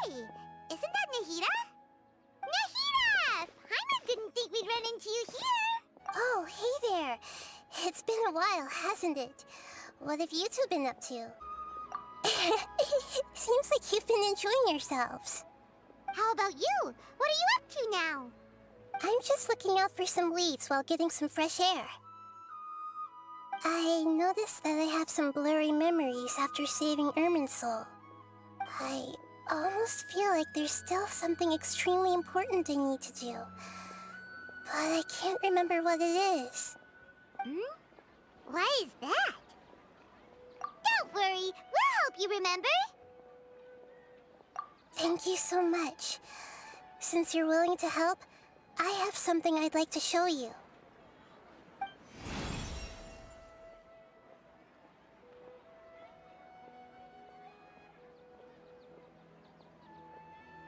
Hey, isn't that Nahida? Nahida! Paimon didn't think we'd run into you here. Oh, hey there. It's been a while, hasn't it? What have you two been up to? Seems like you've been enjoying yourselves. How about you? What are you up to now? I'm just looking out for some leads while getting some fresh air. I noticed that I have some blurry memories after saving Irminsul. I almost feel like there's still something extremely important I need to do. But I can't remember what it is. Why is that? Don't worry, we'll help you remember. Thank you so much. Since you're willing to help, I have something I'd like to show you.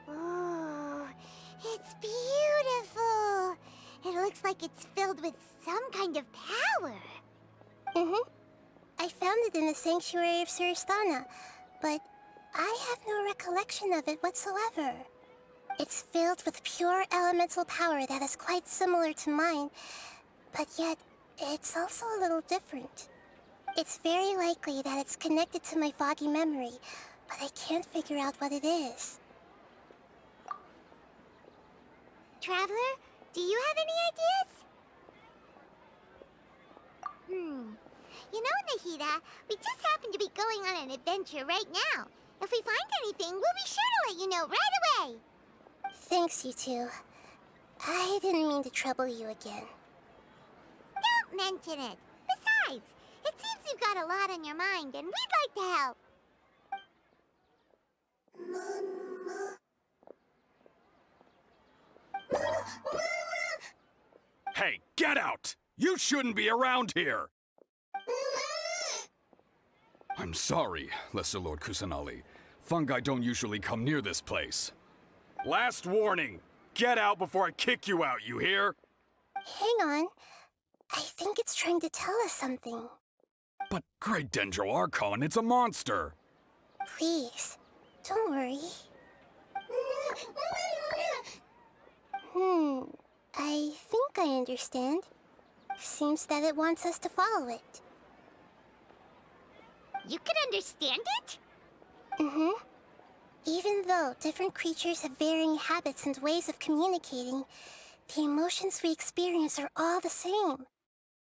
Oh, it's beautiful. It looks like it's filled with some kind of power. I found it in the sanctuary of Suristana, but I have no recollection of it whatsoever. It's filled with pure elemental power that is quite similar to mine, but yet it's also a little different. It's very likely that it's connected to my foggy memory, but I can't figure out what it is. Traveler, do you have any ideas? You know, Nahida, we just happen to be going on an adventure right now. If we find anything, we'll be sure to let you know right away. Thanks, you two. I didn't mean to trouble you again. Don't mention it. Besides, it seems you've got a lot on your mind, and we'd like to help. Hey, get out! You shouldn't be around here! I'm sorry, Lesser Lord Kusanali. Fungi don't usually come near this place. Last warning! Get out before I kick you out, you hear? Hang on. I think it's trying to tell us something. But Great Dendro Archon, it's a monster! Please, don't worry. I think I understand. Seems that it wants us to follow it. You can understand it? Even though different creatures have varying habits and ways of communicating, the emotions we experience are all the same.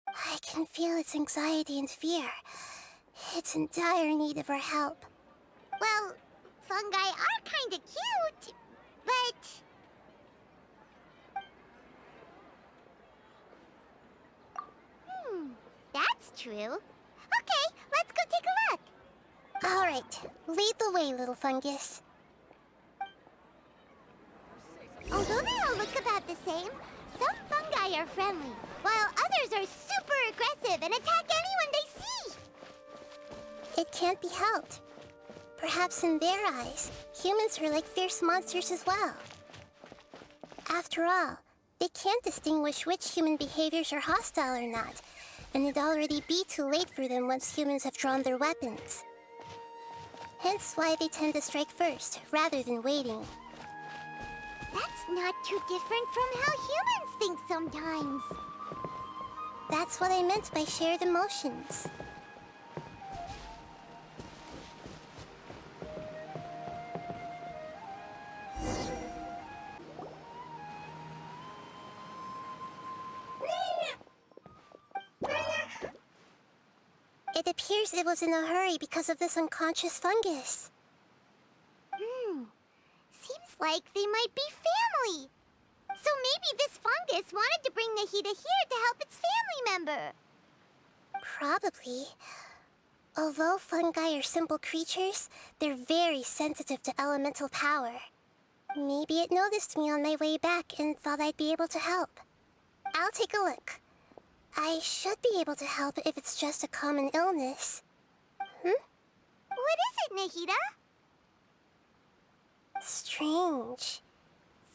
I can feel its anxiety and fear. It's in dire need of our help. Well, fungi are kinda cute, but... that's true. Okay, let's go take a look. All right, lead the way, little fungus. Although they all look about the same, some fungi are friendly, while others are super aggressive and attack anyone they see. It can't be helped. Perhaps in their eyes, humans are like fierce monsters as well. After all, they can't distinguish which human behaviors are hostile or not, and it'd already be too late for them once humans have drawn their weapons. Hence why they tend to strike first, rather than waiting. That's not too different from how humans think sometimes. That's what I meant by shared emotions. It appears it was in a hurry because of this unconscious fungus. Seems like they might be family. So maybe this fungus wanted to bring Nahida here to help its family member. Probably. Although fungi are simple creatures, they're very sensitive to elemental power. Maybe it noticed me on my way back and thought I'd be able to help. I'll take a look. I should be able to help if it's just a common illness. What is it, Nahida? Strange.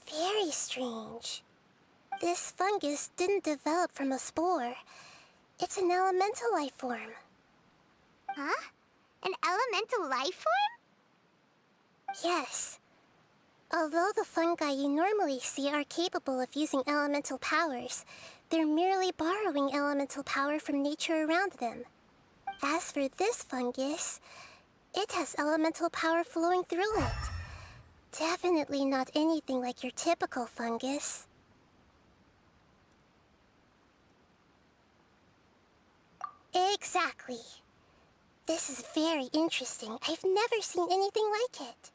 Very strange. This fungus didn't develop from a spore. It's an elemental life form. Huh? An elemental life form? Yes. Although the fungi you normally see are capable of using elemental powers, they're merely borrowing elemental power from nature around them. As for this fungus, it has elemental power flowing through it. Definitely not anything like your typical fungus. Exactly. This is very interesting. I've never seen anything like it.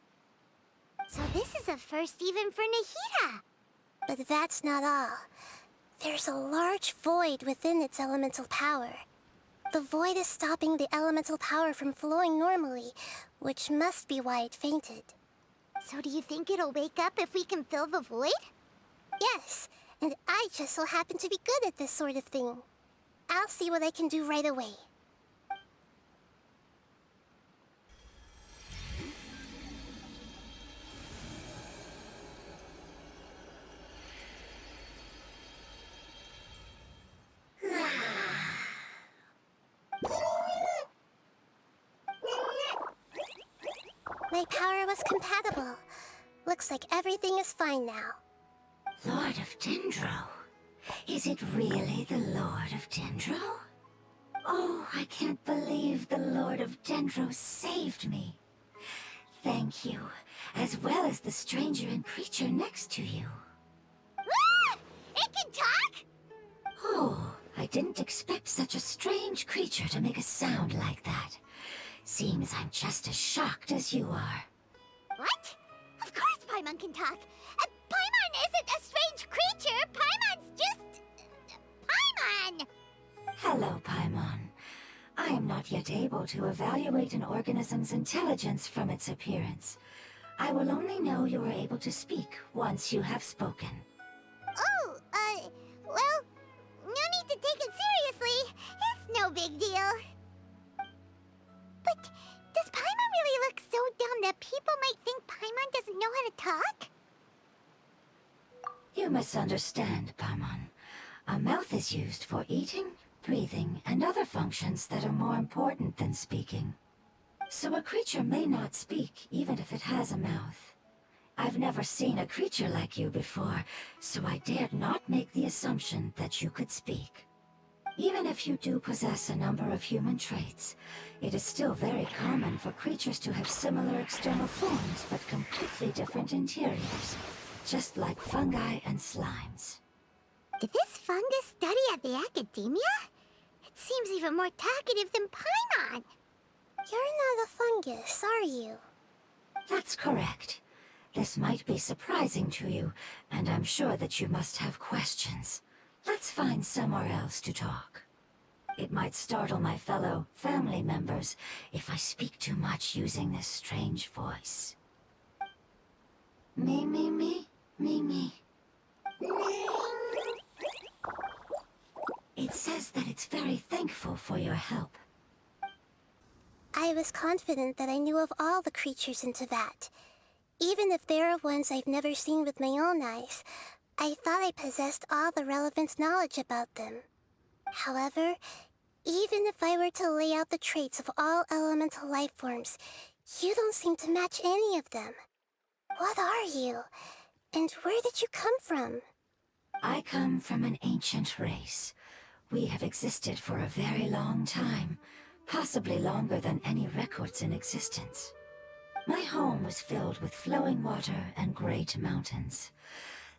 So this is a first even for Nahida. But that's not all. There's a large void within its elemental power. The void is stopping the elemental power from flowing normally, which must be why it fainted. So do you think it'll wake up if we can fill the void? Yes, and I just so happen to be good at this sort of thing. I'll see what I can do right away. My power was compatible. Looks like everything is fine now. Lord of Dendro? Is it really the Lord of Dendro? Oh, I can't believe the Lord of Dendro saved me. Thank you, as well as the stranger and creature next to you. Ah! It can talk? Oh, I didn't expect such a strange creature to make a sound like that. Seems I'm just as shocked as you are. What? Of course Paimon can talk. Paimon isn't a strange creature. Paimon's just... Paimon! Hello, Paimon. I am not yet able to evaluate an organism's intelligence from its appearance. I will only know you are able to speak once you have spoken. Oh, well, no need to take it seriously. It's no big deal. But does Paimon really look so dumb that people might think Paimon doesn't know how to talk? You misunderstand, Paimon. A mouth is used for eating, breathing, and other functions that are more important than speaking. So a creature may not speak, even if it has a mouth. I've never seen a creature like you before, so I dared not make the assumption that you could speak. Even if you do possess a number of human traits, it is still very common for creatures to have similar external forms but completely different interiors, just like fungi and slimes. Did this fungus study at the academia? It seems even more talkative than Paimon. You're not a fungus, are you? That's correct. This might be surprising to you, and I'm sure that you must have questions. Let's find somewhere else to talk. It might startle my fellow family members if I speak too much using this strange voice. Me, me, me, me, me. It says that it's very thankful for your help. I was confident that I knew of all the creatures in Teyvat. Even if there are ones I've never seen with my own eyes, I thought I possessed all the relevant knowledge about them. However, even if I were to lay out the traits of all elemental life forms, you don't seem to match any of them. What are you? And where did you come from? I come from an ancient race. We have existed for a very long time, possibly longer than any records in existence. My home was filled with flowing water and great mountains.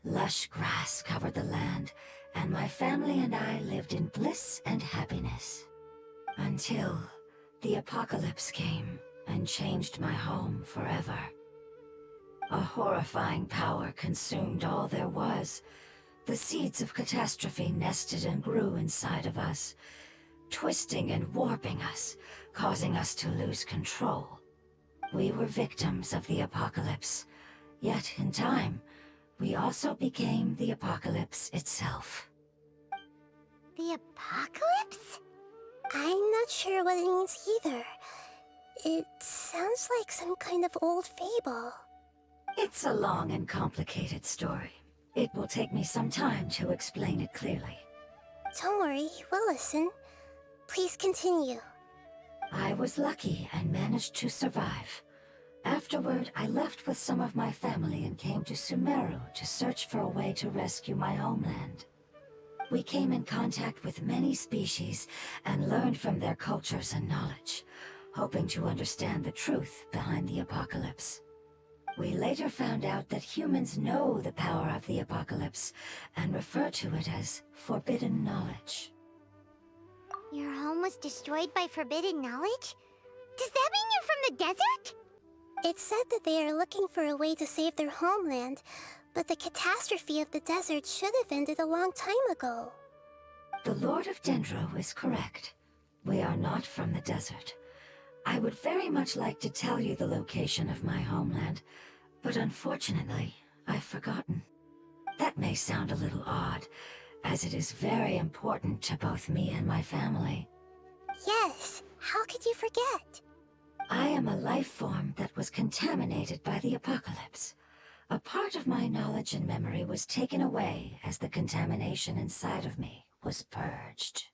Lush grass covered the land, and my family and I lived in bliss and happiness. Until the apocalypse came and changed my home forever. A horrifying power consumed all there was. The seeds of catastrophe nested and grew inside of us, twisting and warping us, causing us to lose control. We were victims of the apocalypse, yet in time, we also became the apocalypse itself. The apocalypse? I'm not sure what it means either. It sounds like some kind of old fable. It's a long and complicated story. It will take me some time to explain it clearly. Don't worry, we'll listen. Please continue. I was lucky and managed to survive. Afterward, I left with some of my family and came to Sumeru to search for a way to rescue my homeland. We came in contact with many species and learned from their cultures and knowledge, hoping to understand the truth behind the apocalypse. We later found out that humans know the power of the apocalypse and refer to it as forbidden knowledge. Your home was destroyed by forbidden knowledge? Does that mean you're from the desert? It's said that they are looking for a way to save their homeland, but the catastrophe of the desert should have ended a long time ago. The Lord of Dendro is correct. We are not from the desert. I would very much like to tell you the location of my homeland, but unfortunately, I've forgotten. That may sound a little odd, as it is very important to both me and my family. Yes, how could you forget? I am a life form that was contaminated by the apocalypse. A part of my knowledge and memory was taken away as the contamination inside of me was purged.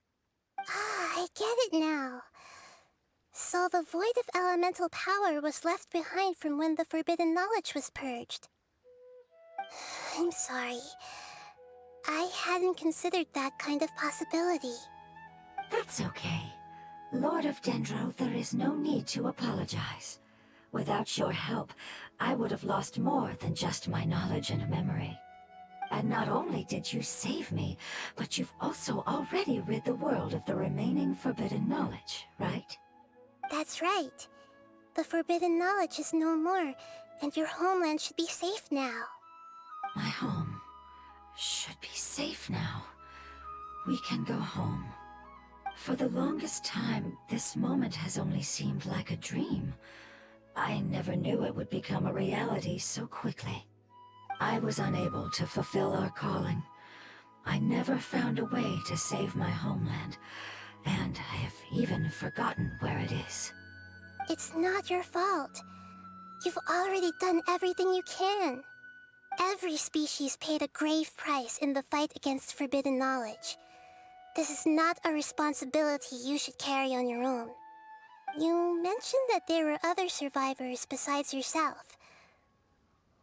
Ah, I get it now. So the void of elemental power was left behind from when the forbidden knowledge was purged. I'm sorry. I hadn't considered that kind of possibility. That's okay. Lord of Dendro, there is no need to apologize. Without your help, I would have lost more than just my knowledge and memory. And not only did you save me, but you've also already rid the world of the remaining forbidden knowledge, right? That's right. The forbidden knowledge is no more, and your homeland should be safe now. My home should be safe now. We can go home. For the longest time, this moment has only seemed like a dream. I never knew it would become a reality so quickly. I was unable to fulfill our calling. I never found a way to save my homeland, and I have even forgotten where it is. It's not your fault. You've already done everything you can. Every species paid a grave price in the fight against forbidden knowledge. This is not a responsibility you should carry on your own. You mentioned that there were other survivors besides yourself.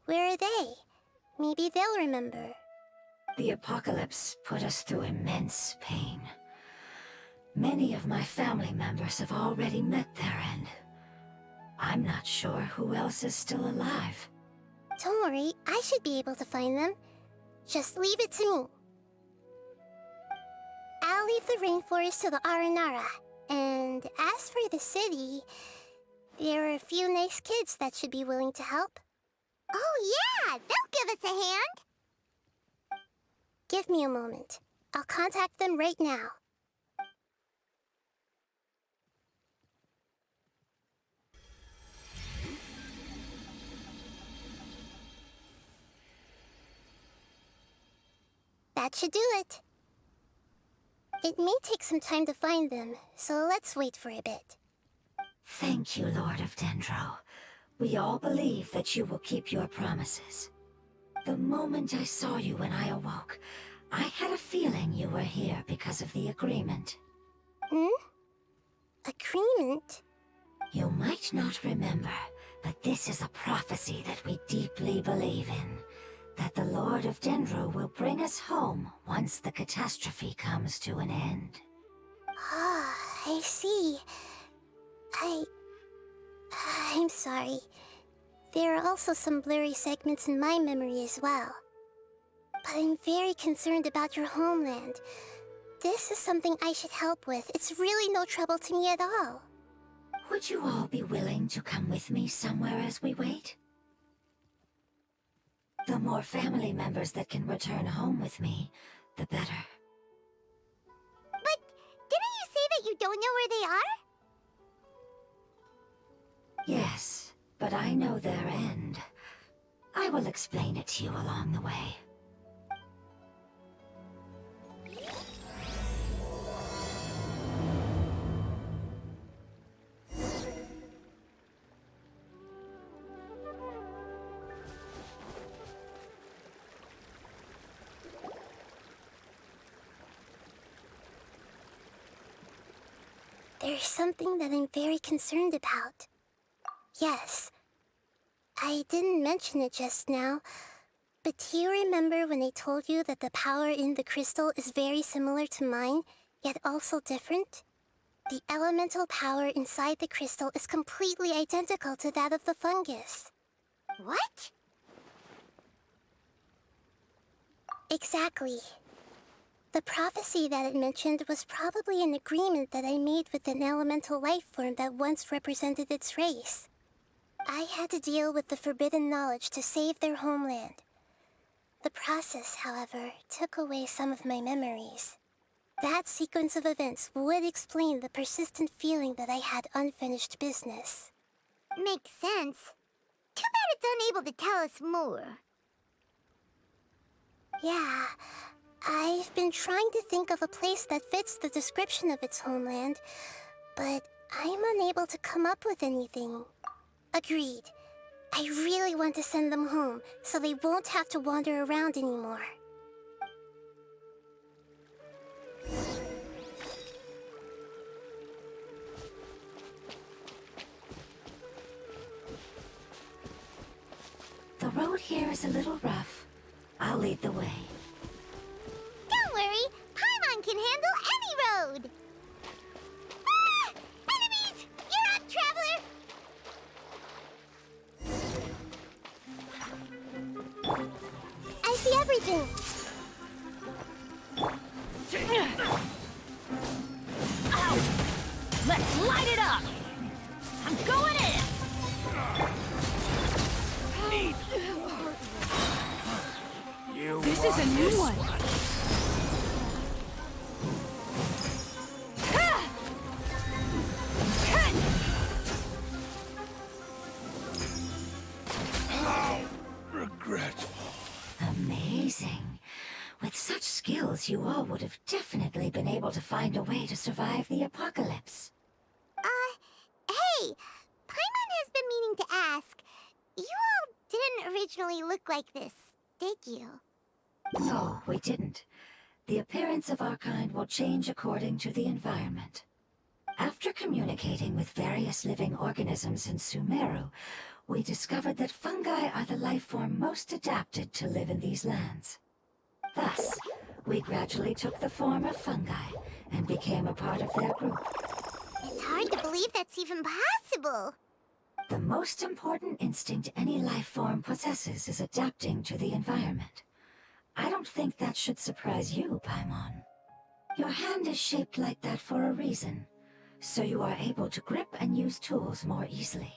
Where are they? Maybe they'll remember. The apocalypse put us through immense pain. Many of my family members have already met their end. I'm not sure who else is still alive. Don't worry, I should be able to find them. Just leave it to me. I'll leave the rainforest to the Aranara. And as for the city, there are a few nice kids that should be willing to help. Oh yeah, they'll give us a hand. Give me a moment. I'll contact them right now. That should do it. It may take some time to find them, so let's wait for a bit. Thank you, Lord of Dendro. We all believe that you will keep your promises. The moment I saw you when I awoke, I had a feeling you were here because of the agreement. Agreement? You might not remember, but this is a prophecy that we deeply believe in. That the Lord of Dendro will bring us home once the catastrophe comes to an end. Ah, I see. I'm sorry. There are also some blurry segments in my memory as well. But I'm very concerned about your homeland. This is something I should help with. It's really no trouble to me at all. Would you all be willing to come with me somewhere as we wait? The more family members that can return home with me, the better. But didn't you say that you don't know where they are? Yes, but I know their end. I will explain it to you along the way. There's something that I'm very concerned about. Yes, I didn't mention it just now, but do you remember when I told you that the power in the crystal is very similar to mine, yet also different? The elemental power inside the crystal is completely identical to that of the fungus. What? Exactly. The prophecy that it mentioned was probably an agreement that I made with an elemental life form that once represented its race. I had to deal with the forbidden knowledge to save their homeland. The process, however, took away some of my memories. That sequence of events would explain the persistent feeling that I had unfinished business. Makes sense. Too bad it's unable to tell us more. Yeah, I've been trying to think of a place that fits the description of its homeland, but I'm unable to come up with anything. Agreed. I really want to send them home, so they won't have to wander around anymore. The road here is a little rough. I'll lead the way. Don't worry, Paimon can handle any road! Ah! Enemies! You're up, Traveler! I see everything! Ow! Let's light it up! I'm going in! This is a new one! How regretful. Amazing. With such skills, you all would have definitely been able to find a way to survive the apocalypse. Hey! Paimon has been meaning to ask. You all didn't originally look like this, did you? No, we didn't. The appearance of our kind will change according to the environment. After communicating with various living organisms in Sumeru, we discovered that fungi are the life form most adapted to live in these lands. Thus, we gradually took the form of fungi and became a part of their group. It's hard to believe that's even possible. The most important instinct any life form possesses is adapting to the environment. I don't think that should surprise you, Paimon. Your hand is shaped like that for a reason, so you are able to grip and use tools more easily.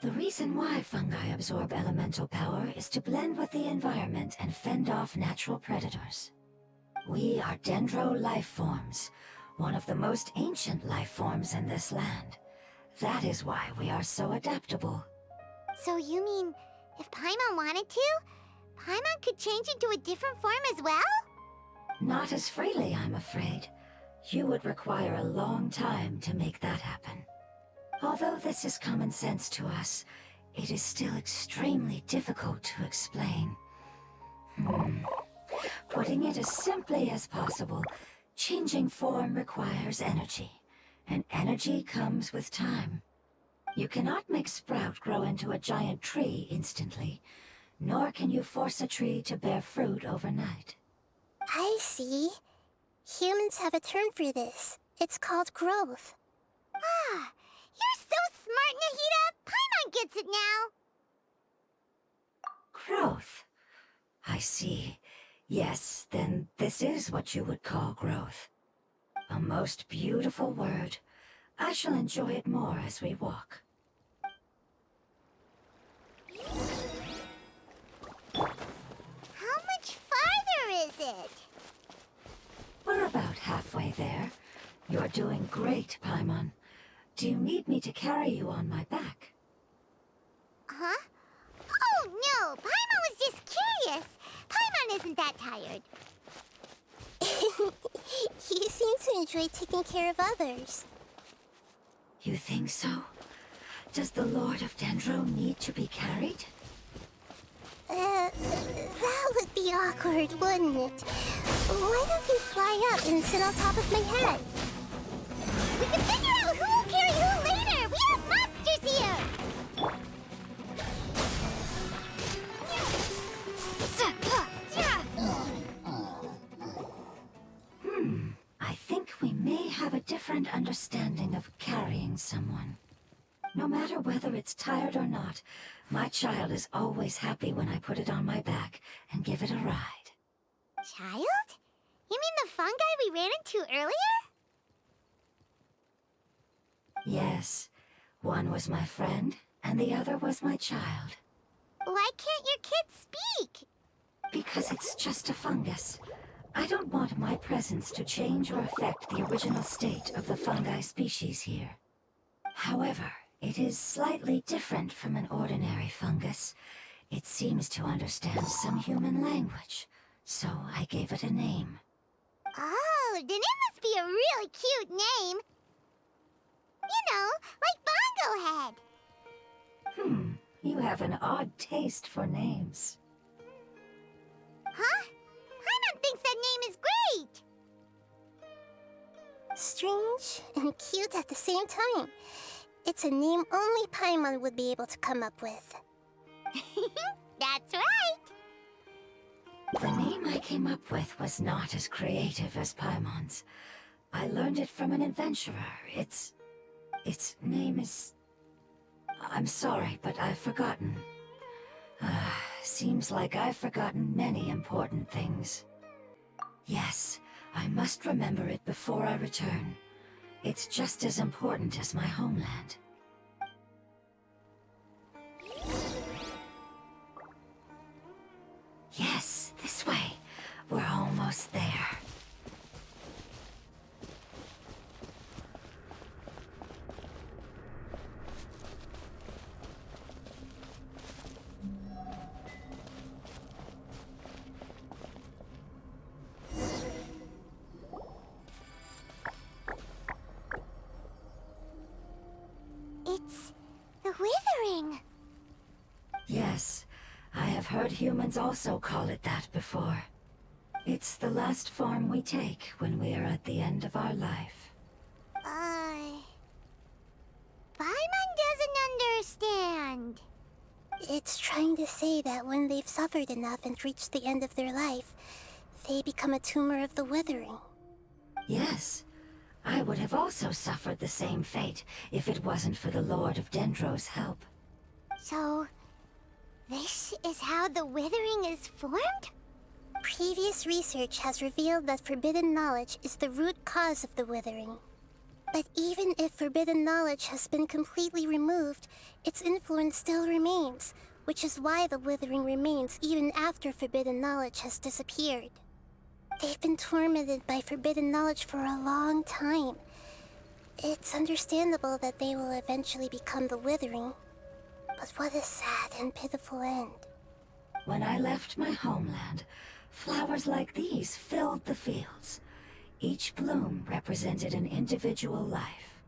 The reason why fungi absorb elemental power is to blend with the environment and fend off natural predators. We are Dendro life forms, one of the most ancient life forms in this land. That is why we are so adaptable. So you mean, if Paimon wanted to, Paimon could change into a different form as well? Not as freely, I'm afraid. You would require a long time to make that happen. Although this is common sense to us, it is still extremely difficult to explain. Putting it as simply as possible, changing form requires energy, and energy comes with time. You cannot make Sprout grow into a giant tree instantly, nor can you force a tree to bear fruit overnight. I see. Humans have a term for this. It's called growth. Ah, you're so smart, Nahida! Paimon gets it now! Growth. I see. Yes, then this is what you would call growth. A most beautiful word. I shall enjoy it more as we walk. How much farther is it? We're about halfway there. You're doing great, Paimon. Do you need me to carry you on my back? Huh? Oh, no! Paimon was just curious! Paimon isn't that tired. You seem to enjoy taking care of others. You think so? Does the Lord of Dendro need to be carried? That would be awkward, wouldn't it? Why don't you fly up and sit on top of my head? We can figure out who will carry who later! We have monsters here! have a different understanding of carrying someone. No matter whether it's tired or not, my child is always happy when I put it on my back and give it a ride. Child? You mean the fungi we ran into earlier? Yes, one was my friend, and the other was my child. Why can't your kid speak? Because it's just a fungus. I don't want my presence to change or affect the original state of the fungi species here. However, it is slightly different from an ordinary fungus. It seems to understand some human language, so I gave it a name. Oh, then it must be a really cute name. You know, like Bongo Head. You have an odd taste for names. Huh? Paimon thinks that name is great. Strange and cute at the same time. It's a name only Paimon would be able to come up with. That's right. The name I came up with was not as creative as Paimon's. I learned it from an adventurer. Its name is... I'm sorry, but I've forgotten. Seems like I've forgotten many important things. Yes, I must remember it before I return. It's just as important as my homeland. Yes, this way. We're almost there. It's the Withering. Yes, I have heard humans also call it that before. It's the last form we take when we are at the end of our life. Paimon doesn't understand. It's trying to say that when they've suffered enough and reached the end of their life, they become a tumor of the Withering. Yes, I would have also suffered the same fate if it wasn't for the Lord of Dendro's help. So, this is how the Withering is formed? Previous research has revealed that forbidden knowledge is the root cause of the Withering. But even if forbidden knowledge has been completely removed, its influence still remains, which is why the Withering remains even after forbidden knowledge has disappeared. They've been tormented by forbidden knowledge for a long time. It's understandable that they will eventually become the Withering. But what a sad and pitiful end. When I left my homeland, flowers like these filled the fields. Each bloom represented an individual life.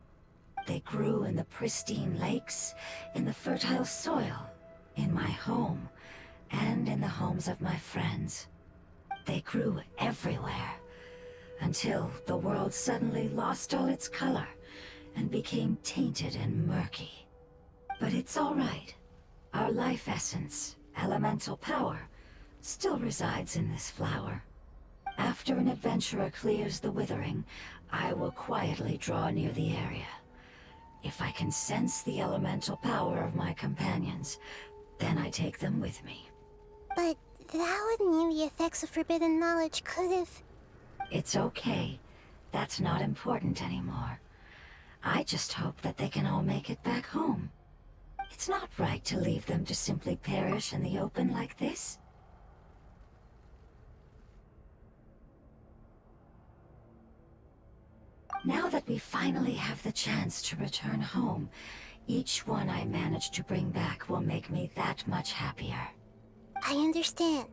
They grew in the pristine lakes, in the fertile soil, in my home, and in the homes of my friends. They grew everywhere, until the world suddenly lost all its color and became tainted and murky. But it's all right. Our life essence, elemental power, still resides in this flower. After an adventurer clears the Withering, I will quietly draw near the area. If I can sense the elemental power of my companions, then I take them with me. But that would mean the effects of forbidden knowledge could have... It's okay. That's not important anymore. I just hope that they can all make it back home. It's not right to leave them to simply perish in the open like this. Now that we finally have the chance to return home, each one I manage to bring back will make me that much happier. I understand.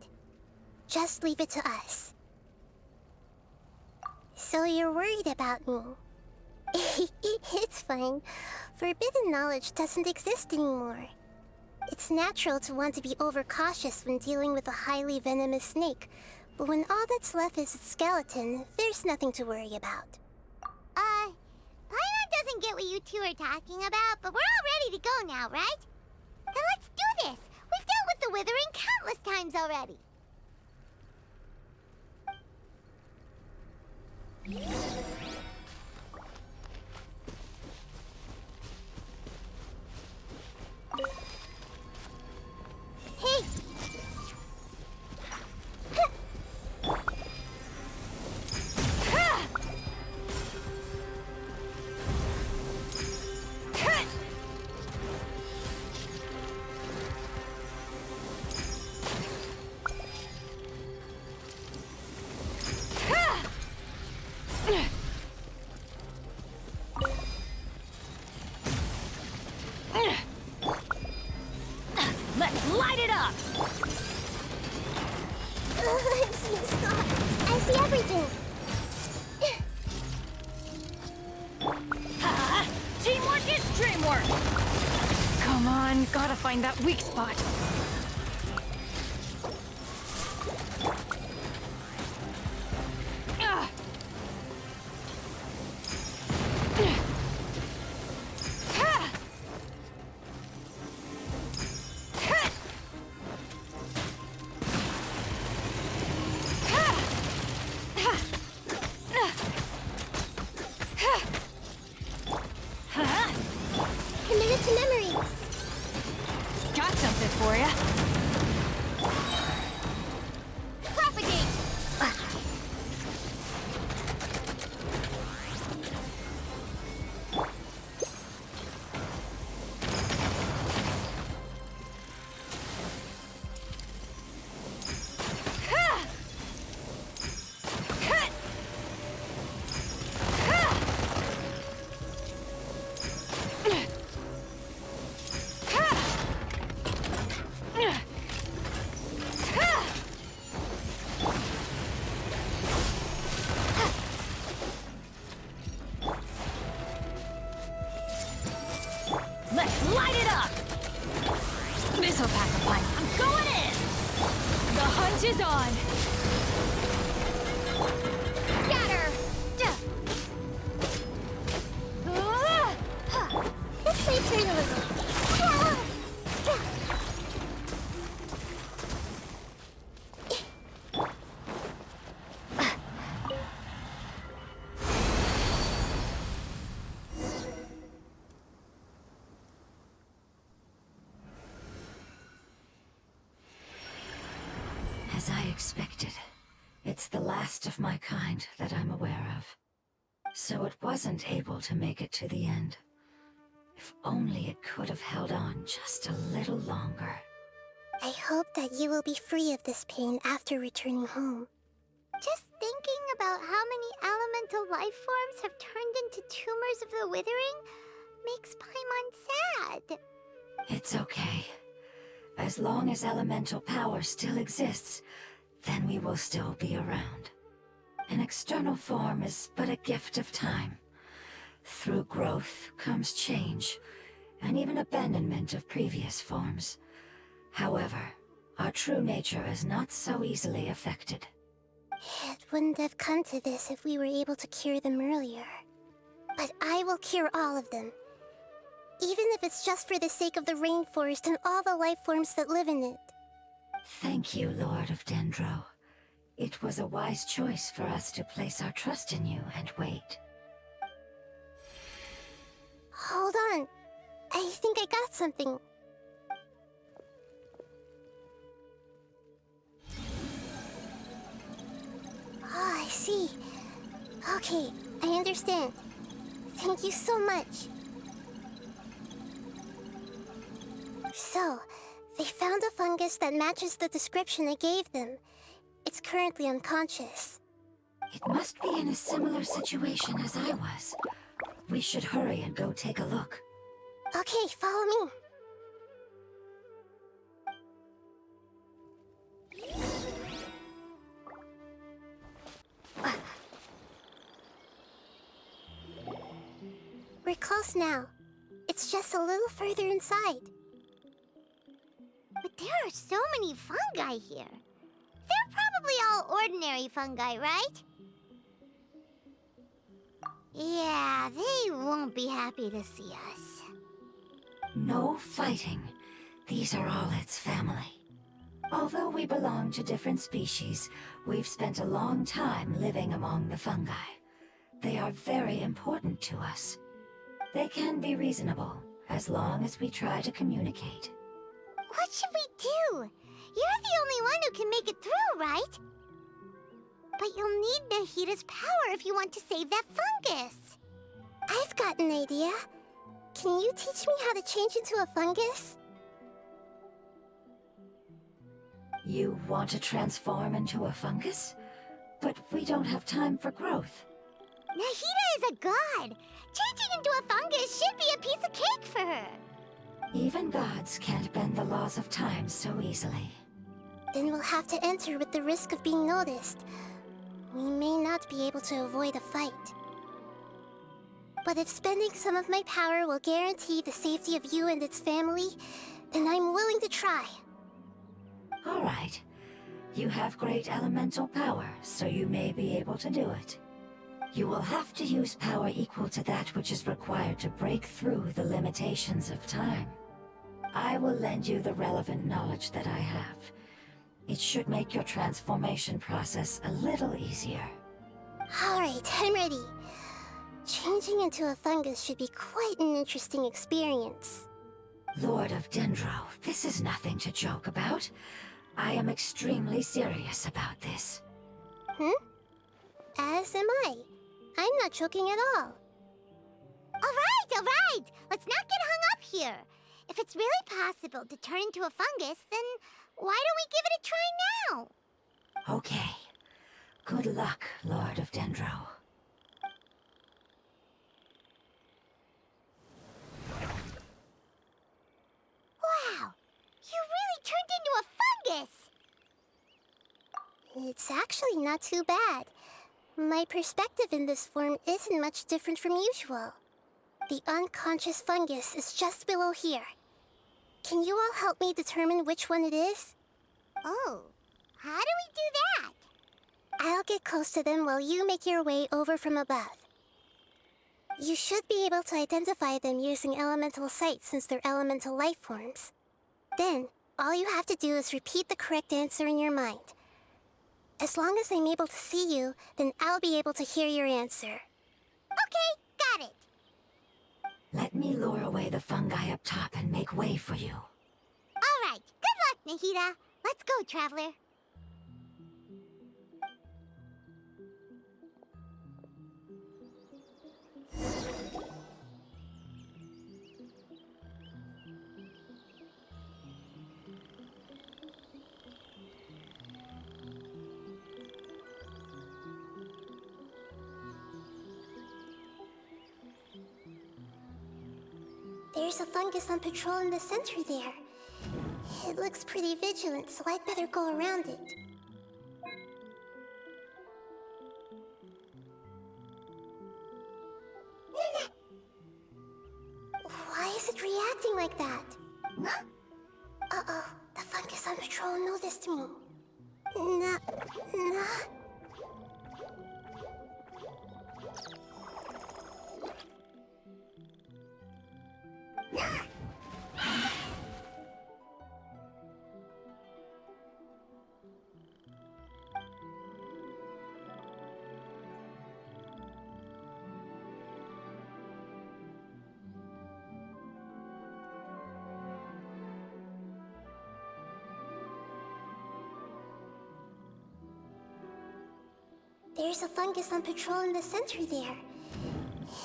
Just leave it to us. So you're worried about me? It's fine. Forbidden knowledge doesn't exist anymore. It's natural to want to be overcautious when dealing with a highly venomous snake, but when all that's left is its skeleton, there's nothing to worry about. Paimon doesn't get what you two are talking about, but we're all ready to go now, right? Then let's do this! We've dealt with the Withering countless times already! up! I'm seeing stars. I see everything. Teamwork is dreamwork! Come on, gotta find that weak spot. Committed to memory. Got something for ya. Propagate! Let's light it up! This'll pack a punch. I'm going in! The hunt is on! Scatter! This way, journalism. As I expected, it's the last of my kind that I'm aware of. So it wasn't able to make it to the end. If only it could have held on just a little longer. I hope that you will be free of this pain after returning home. Just thinking about how many elemental life forms have turned into tumors of the withering makes Paimon sad. It's okay. As long as elemental power still exists, then we will still be around. An external form is but a gift of time. Through growth comes change, and even abandonment of previous forms. However, our true nature is not so easily affected. It wouldn't have come to this if we were able to cure them earlier. But I will cure all of them. Even if it's just for the sake of the rainforest and all the life forms that live in it. Thank you, Lord of Dendro. It was a wise choice for us to place our trust in you and wait. Hold on. I think I got something. Oh, I see. Okay, I understand. Thank you so much. So, they found a fungus that matches the description I gave them. It's currently unconscious. It must be in a similar situation as I was. We should hurry and go take a look. Okay, follow me. We're close now. It's just a little further inside. But there are so many fungi here. They're probably all ordinary fungi, right? Yeah, they won't be happy to see us. No fighting. These are all its family. Although we belong to different species, we've spent a long time living among the fungi. They are very important to us. They can be reasonable, as long as we try to communicate. What should we do? You're the only one who can make it through, right? But you'll need Nahida's power if you want to save that fungus. I've got an idea. Can you teach me how to change into a fungus? You want to transform into a fungus? But we don't have time for growth. Nahida is a god. Changing into a fungus should be a piece of cake for her. Even gods can't bend the laws of time so easily. Then we'll have to enter with the risk of being noticed. We may not be able to avoid a fight. But if spending some of my power will guarantee the safety of you and its family, then I'm willing to try. All right. You have great elemental power, so you may be able to do it. You will have to use power equal to that which is required to break through the limitations of time. I will lend you the relevant knowledge that I have. It should make your transformation process a little easier. Alright, I'm ready. Changing into a fungus should be quite an interesting experience. Lord of Dendro, this is nothing to joke about. I am extremely serious about this. As am I. I'm not joking at all. Alright! Let's not get hung up here. If it's really possible to turn into a fungus, then why don't we give it a try now? Okay. Good luck, Lord of Dendro. Wow! You really turned into a fungus! It's actually not too bad. My perspective in this form isn't much different from usual. The unconscious fungus is just below here. Can you all help me determine which one it is? Oh, how do we do that? I'll get close to them while you make your way over from above. You should be able to identify them using elemental sight since they're elemental life forms. Then, all you have to do is repeat the correct answer in your mind. As long as I'm able to see you, then I'll be able to hear your answer. Okay, got it. Let me lure away the fungi up top and make way for you. Alright, good luck, Nahida. Let's go, Traveler. There's a fungus on patrol in the center there. It looks pretty vigilant, so I'd better go around it. Why is it reacting like that? Uh-oh, the fungus on patrol noticed me. Nah. There's a fungus on patrol in the center there.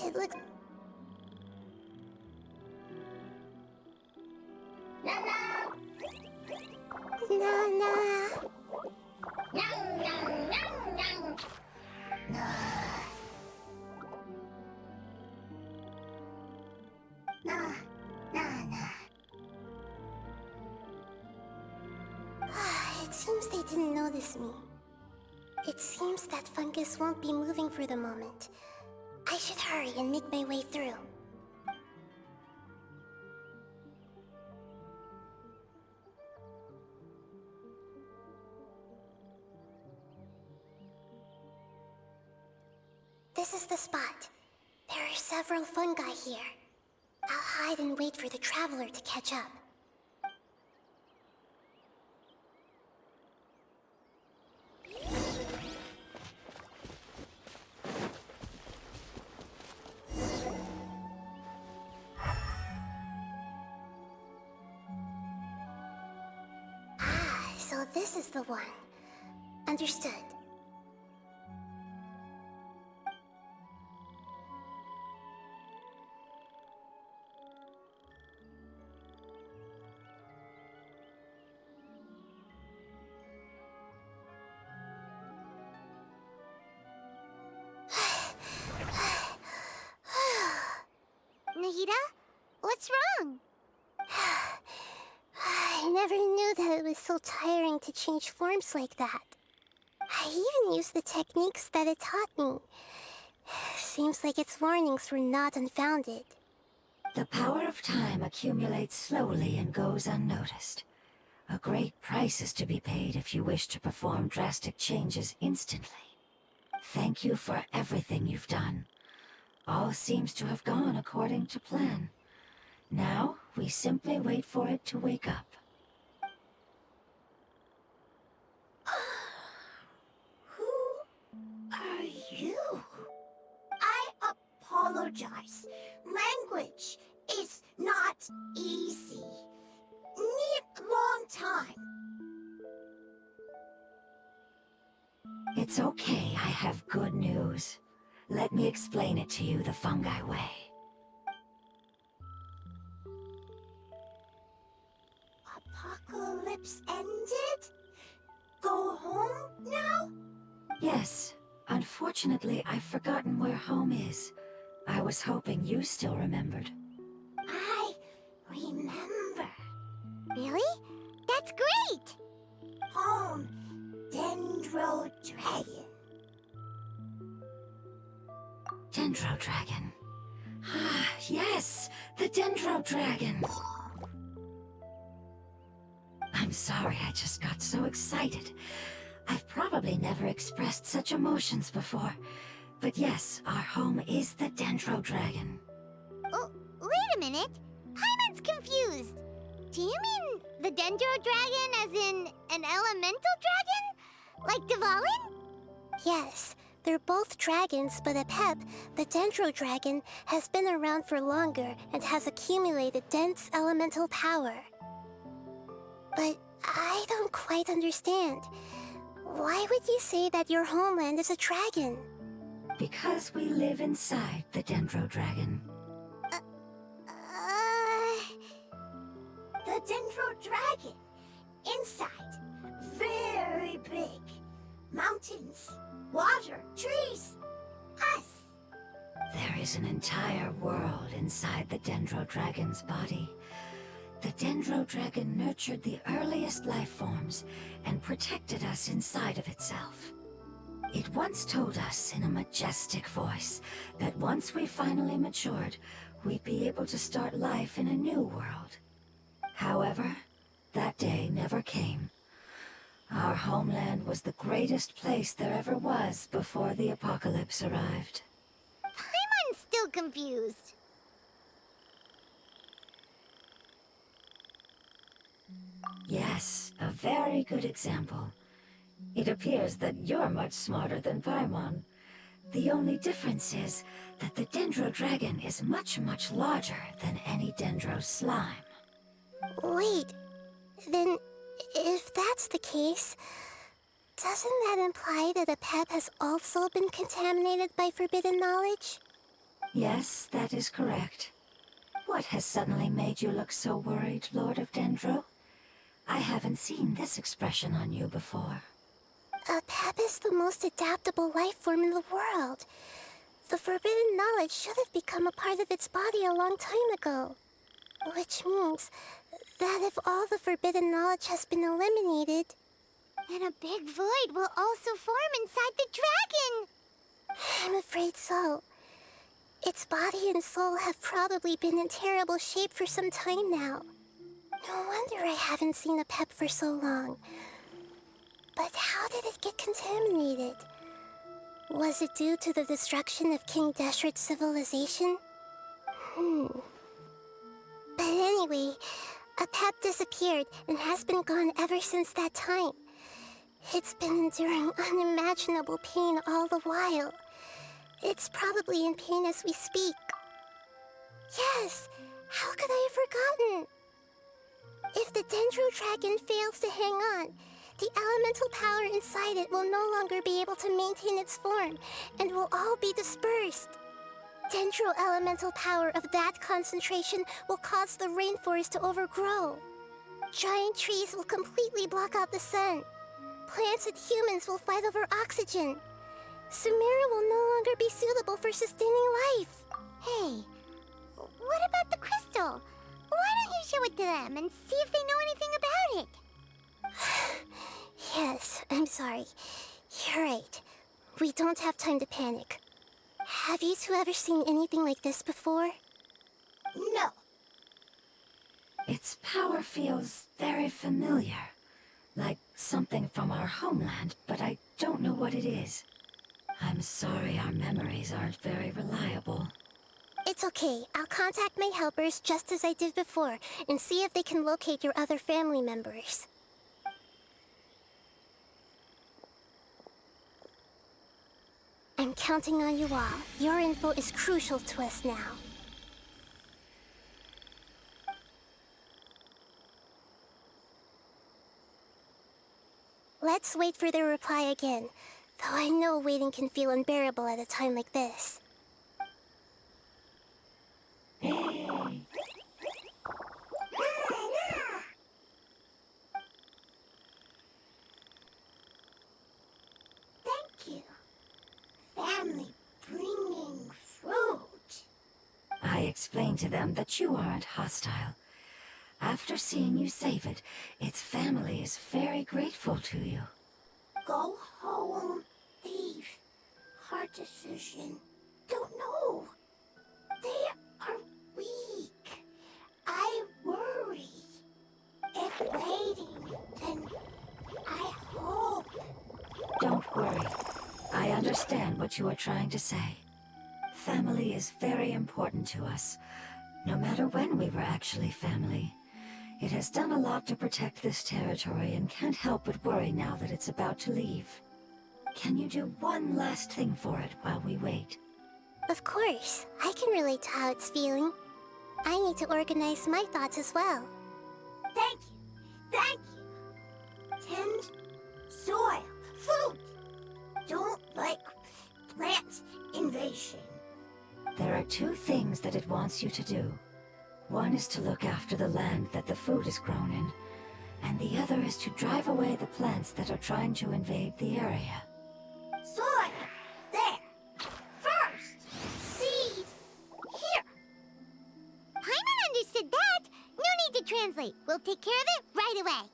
It looks... It seems they didn't notice me. It seems that fungus won't be moving for the moment. I should hurry and make my way through. This is the spot. There are several fungi here. I'll hide and wait for the Traveler to catch up. So this is the one. Understood. Nahida, what's wrong? I never knew that it was so tiring to change forms like that. I even used the techniques that it taught me. Seems like its warnings were not unfounded. The power of time accumulates slowly and goes unnoticed. A great price is to be paid if you wish to perform drastic changes instantly. Thank you for everything you've done. All seems to have gone according to plan. Now, we simply wait for it to wake up. Who are you? I apologize. Language is not easy. Need long time. It's okay, I have good news. Let me explain it to you the fungi way. Apocalypse ended? Go home now? Yes. Unfortunately, I've forgotten where home is. I was hoping you still remembered. I remember. Really? That's great! Home, Dendro Dragon. Dendro Dragon. Ah, yes! The Dendro Dragon! I'm sorry, I just got so excited. I've probably never expressed such emotions before. But yes, our home is the Dendro Dragon. Oh, wait a minute. Paimon's confused. Do you mean the Dendro Dragon as in an elemental dragon? Like Dvalin? Yes, they're both dragons, but Apep, the Dendro Dragon, has been around for longer and has accumulated dense elemental power. But I don't quite understand. Why would you say that your homeland is a dragon? Because we live inside the Dendro Dragon. The Dendro Dragon. Inside. Very big. Mountains, water, trees. Us. There is an entire world inside the Dendro Dragon's body. The Dendro Dragon nurtured the earliest life forms and protected us inside of itself. It once told us in a majestic voice that once we finally matured, we'd be able to start life in a new world. However, that day never came. Our homeland was the greatest place there ever was before the apocalypse arrived. Paimon's still confused. Yes, a very good example. It appears that you're much smarter than Paimon. The only difference is that the Dendro Dragon is much, much larger than any Dendro slime. Wait, then if that's the case, doesn't that imply that Apep has also been contaminated by forbidden knowledge? Yes, that is correct. What has suddenly made you look so worried, Lord of Dendro? I haven't seen this expression on you before. Apep is the most adaptable life form in the world. The forbidden knowledge should have become a part of its body a long time ago. Which means that if all the forbidden knowledge has been eliminated, then a big void will also form inside the dragon! I'm afraid so. Its body and soul have probably been in terrible shape for some time now. No wonder I haven't seen Apep for so long. But how did it get contaminated? Was it due to the destruction of King Deshret's civilization? But anyway, Apep disappeared and has been gone ever since that time. It's been enduring unimaginable pain all the while. It's probably in pain as we speak. Yes, how could I have forgotten? If the Dendro Dragon fails to hang on, the elemental power inside it will no longer be able to maintain its form and will all be dispersed. Dendro elemental power of that concentration will cause the rainforest to overgrow. Giant trees will completely block out the sun. Plants and humans will fight over oxygen. Sumeru will no longer be suitable for sustaining life. Hey, what about the crystal? Why don't you show it to them and see if they know anything about it. Yes, I'm sorry. You're right. We don't have time to panic. Have you two ever seen anything like this before? No. Its power feels very familiar. Like something from our homeland, but I don't know what it is. I'm sorry our memories aren't very reliable. It's okay. I'll contact my helpers just as I did before and see if they can locate your other family members. I'm counting on you all. Your info is crucial to us now. Let's wait for their reply again, though I know waiting can feel unbearable at a time like this. Thank you. Family bringing fruit. I explained to them that you aren't hostile. After seeing you save it, its family is very grateful to you. Go home, thief. Hard decision. Don't know. They are weak. I worry. If waiting, then I hope. Don't worry. I understand what you are trying to say. Family is very important to us, no matter when we were actually family. It has done a lot to protect this territory and can't help but worry now that it's about to leave. Can you do one last thing for it while we wait? Of course. I can relate to how it's feeling. I need to organize my thoughts as well. Thank you. Thank you. Tend soil. Food. Don't like plant invasion. There are two things that it wants you to do. One is to look after the land that the food is grown in, and the other is to drive away the plants that are trying to invade the area. Soil. There. First. Seed. Here. Paimon understood that. No need to translate. We'll take care of it right away.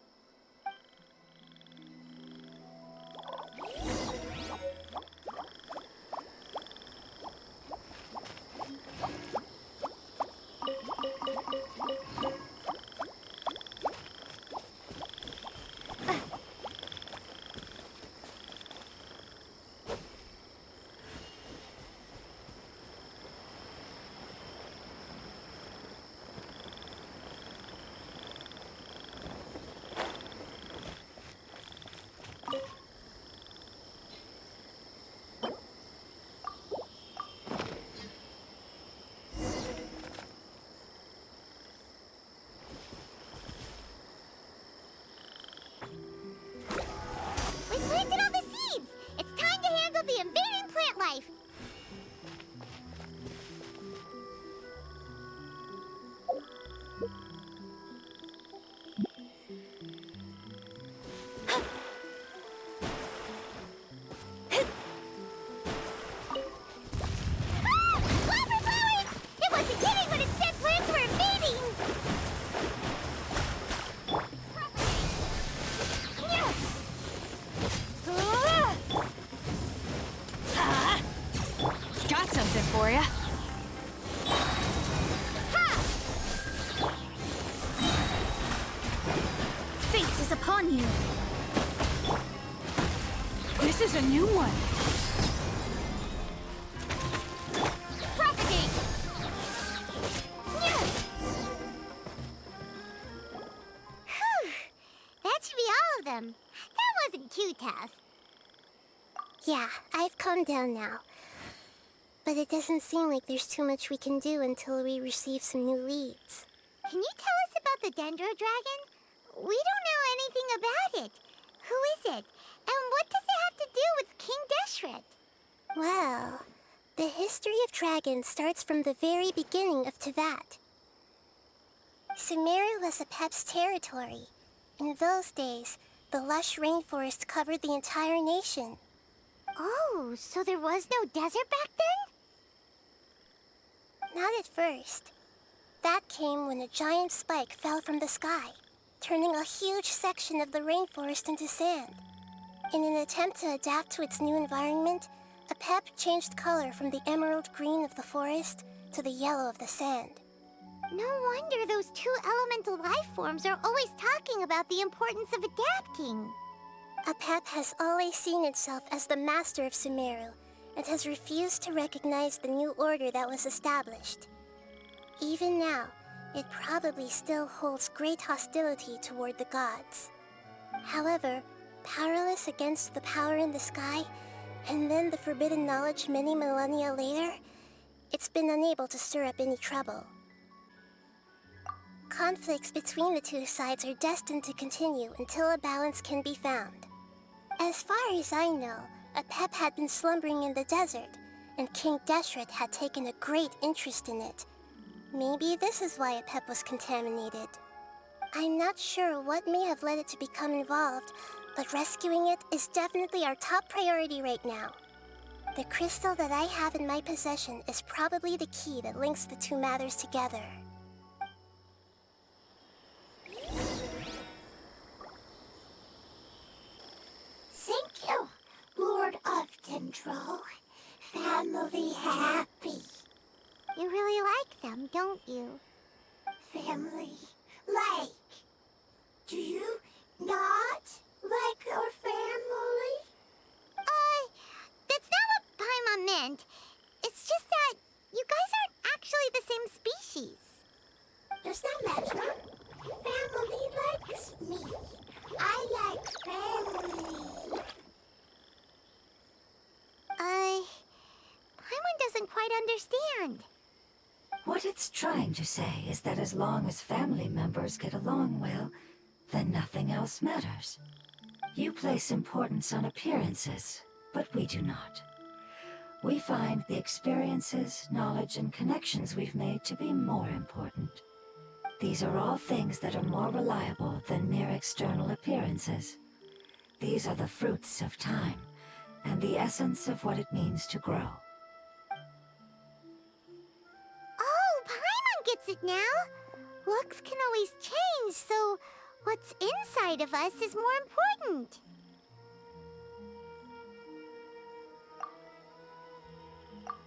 We planted all the seeds! It's time to handle the invading plant life! Ah! Wildflowers! It wasn't kidding when it said plants were invading! Got something for ya. Fate is upon you. This is a new one. Propagate! Whew. That should be all of them. That wasn't too tough. Yeah, I've calmed down now. But it doesn't seem like there's too much we can do until we receive some new leads. Can you tell us about the Dendro Dragon? We don't know anything about it. Who is it? And what does it have to do with King Deshret? Well, the history of dragons starts from the very beginning of Tevat. Sumeru was a Pep's territory. In those days, the lush rainforest covered the entire nation. Oh, so there was no desert back then? Not at first. That came when a giant spike fell from the sky, turning a huge section of the rainforest into sand. In an attempt to adapt to its new environment, Apep changed color from the emerald green of the forest to the yellow of the sand. No wonder those two elemental life forms are always talking about the importance of adapting. Apep has always seen itself as the master of Sumeru and has refused to recognize the new order that was established. Even now, it probably still holds great hostility toward the gods. However, powerless against the power in the sky, and then the forbidden knowledge many millennia later, it's been unable to stir up any trouble. Conflicts between the two sides are destined to continue until a balance can be found. As far as I know, Apep had been slumbering in the desert, and King Deshret had taken a great interest in it. Maybe this is why Apep was contaminated. I'm not sure what may have led it to become involved, but rescuing it is definitely our top priority right now. The crystal that I have in my possession is probably the key that links the two matters together. Thank you, Lord of Dendro. Family happy. You really like them, don't you? Family like. Do you not like your family? That's not what Paimon meant. It's just that you guys aren't actually the same species. Does that matter? Family likes me. I like family. Paimon doesn't quite understand. What it's trying to say is that as long as family members get along well, then nothing else matters. You place importance on appearances, but we do not. We find the experiences, knowledge, and connections we've made to be more important. These are all things that are more reliable than mere external appearances. These are the fruits of time, and the essence of what it means to grow. Oh, Paimon gets it now. Looks can always change, so what's inside of us is more important.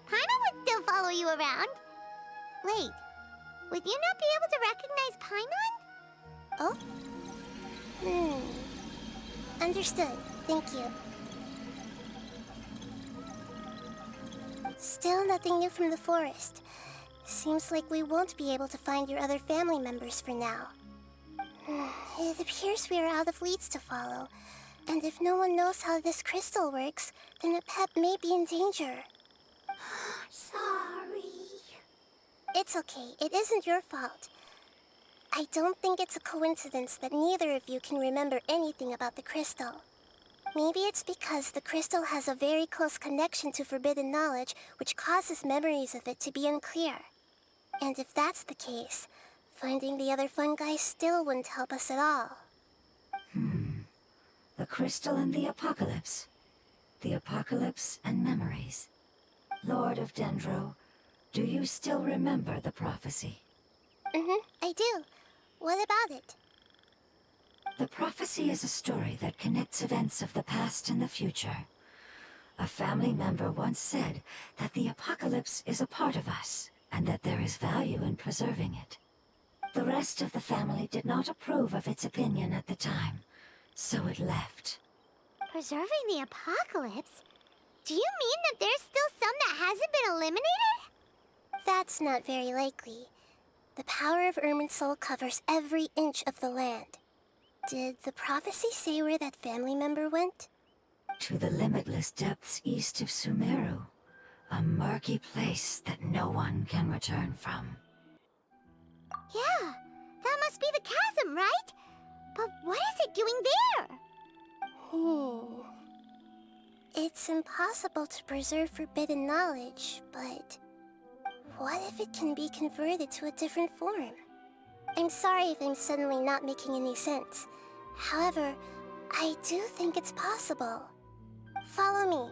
Paimon would still follow you around. Wait, would you not be able to recognize Paimon? Oh? Understood. Thank you. Still nothing new from the forest. Seems like we won't be able to find your other family members for now. It appears we are out of leads to follow, and if no one knows how this crystal works, then Apep may be in danger. Sorry. It's okay. It isn't your fault. I don't think it's a coincidence that neither of you can remember anything about the crystal. Maybe it's because the crystal has a very close connection to forbidden knowledge, which causes memories of it to be unclear. And if that's the case, finding the other fungi still wouldn't help us at all. The crystal and the apocalypse. The apocalypse and memories. Lord of Dendro, do you still remember the prophecy? I do. What about it? The prophecy is a story that connects events of the past and the future. A family member once said that the apocalypse is a part of us, and that there is value in preserving it. The rest of the family did not approve of its opinion at the time, so it left. Preserving the apocalypse? Do you mean that there's still some that hasn't been eliminated? That's not very likely. The power of Irminsul covers every inch of the land. Did the prophecy say where that family member went? To the limitless depths east of Sumeru. A murky place that no one can return from. Yeah, that must be the chasm, right? But what is it doing there? It's impossible to preserve forbidden knowledge, but what if it can be converted to a different form? I'm sorry if I'm suddenly not making any sense. However, I do think it's possible. Follow me.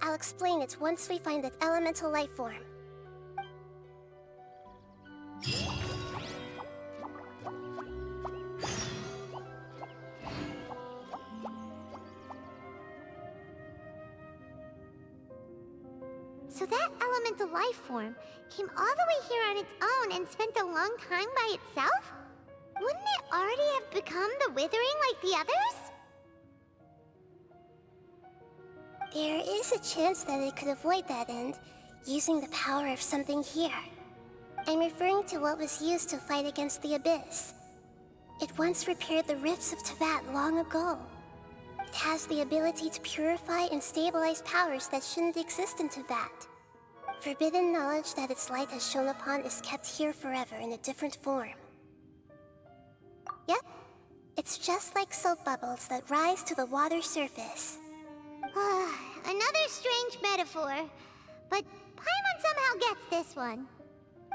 I'll explain it once we find that elemental life form. So that elemental life form came all the way here on its own and spent a long time by itself? Wouldn't it already have become the Withering like the others? There is a chance that it could avoid that end, using the power of something here. I'm referring to what was used to fight against the Abyss. It once repaired the rifts of Teyvat long ago. It has the ability to purify and stabilize powers that shouldn't exist in Teyvat. Forbidden knowledge that its light has shone upon is kept here forever in a different form. Yep, it's just like soap bubbles that rise to the water surface. Another strange metaphor, but Paimon somehow gets this one.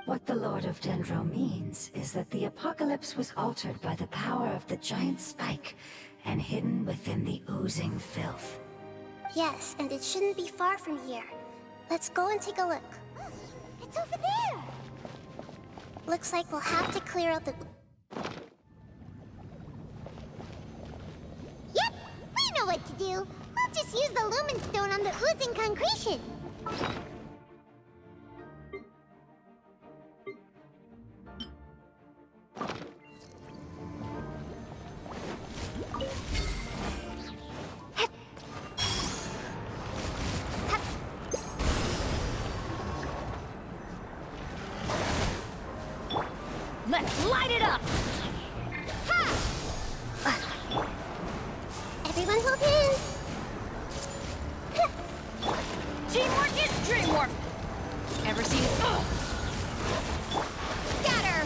What the Lord of Dendro means is that the apocalypse was altered by the power of the giant spike and hidden within the oozing filth. Yes, and it shouldn't be far from here. Let's go and take a look. It's over there! Looks like we'll have to clear out the... Yep! We know what to do! We'll just use the Lumen Stone on the oozing concretion! Let's light it up! Everyone hold hands! Teamwork is dreamwork! Ever seen it? Scatter!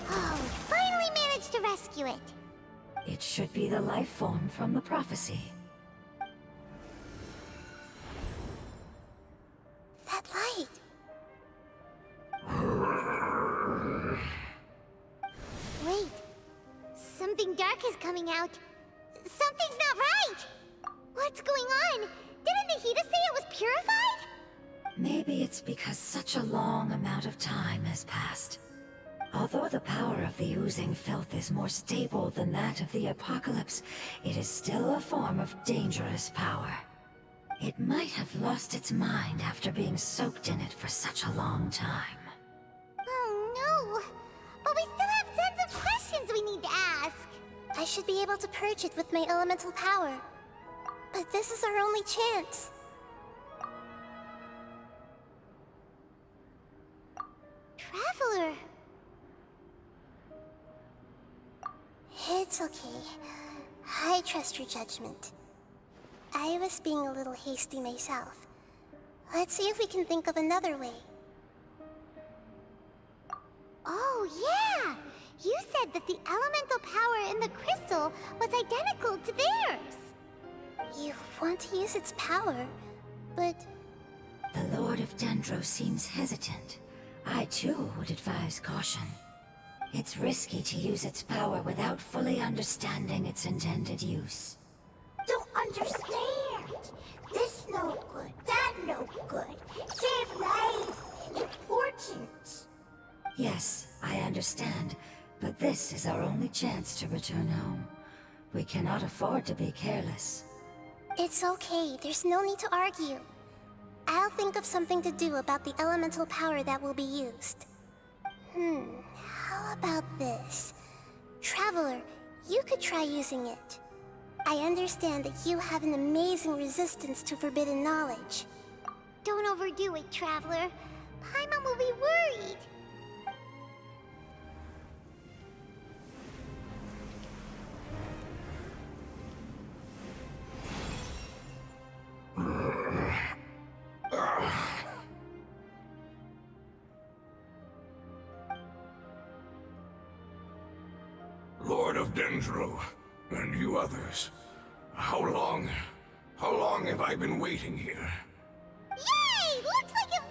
Oh, we finally managed to rescue it! It should be the life form from the prophecy. That light! Wait, something dark is coming out. Something's not right! What's going on? Didn't Nahida say it was purified? Maybe it's because such a long amount of time has passed. Although the power of the oozing filth is more stable than that of the apocalypse, it is still a form of dangerous power. It might have lost its mind after being soaked in it for such a long time. Oh no! But we still have tons of questions we need to ask! I should be able to purge it with my elemental power. But this is our only chance. Traveler! It's okay. I trust your judgment. I was being a little hasty myself. Let's see if we can think of another way. Oh yeah! You said that the elemental power in the crystal was identical to theirs! You want to use its power, but... The Lord of Dendro seems hesitant. I too would advise caution. It's risky to use its power without fully understanding its intended use. Don't understand! This no good, that no good. Save lives! Important! Yes, I understand, but this is our only chance to return home. We cannot afford to be careless. It's okay, there's no need to argue. I'll think of something to do about the elemental power that will be used. How about this? Traveler, you could try using it. I understand that you have an amazing resistance to forbidden knowledge. Don't overdo it, Traveler. Paimon will be worried. Lord of Dendro, and you others, how long have I been waiting here? Yay! Looks like it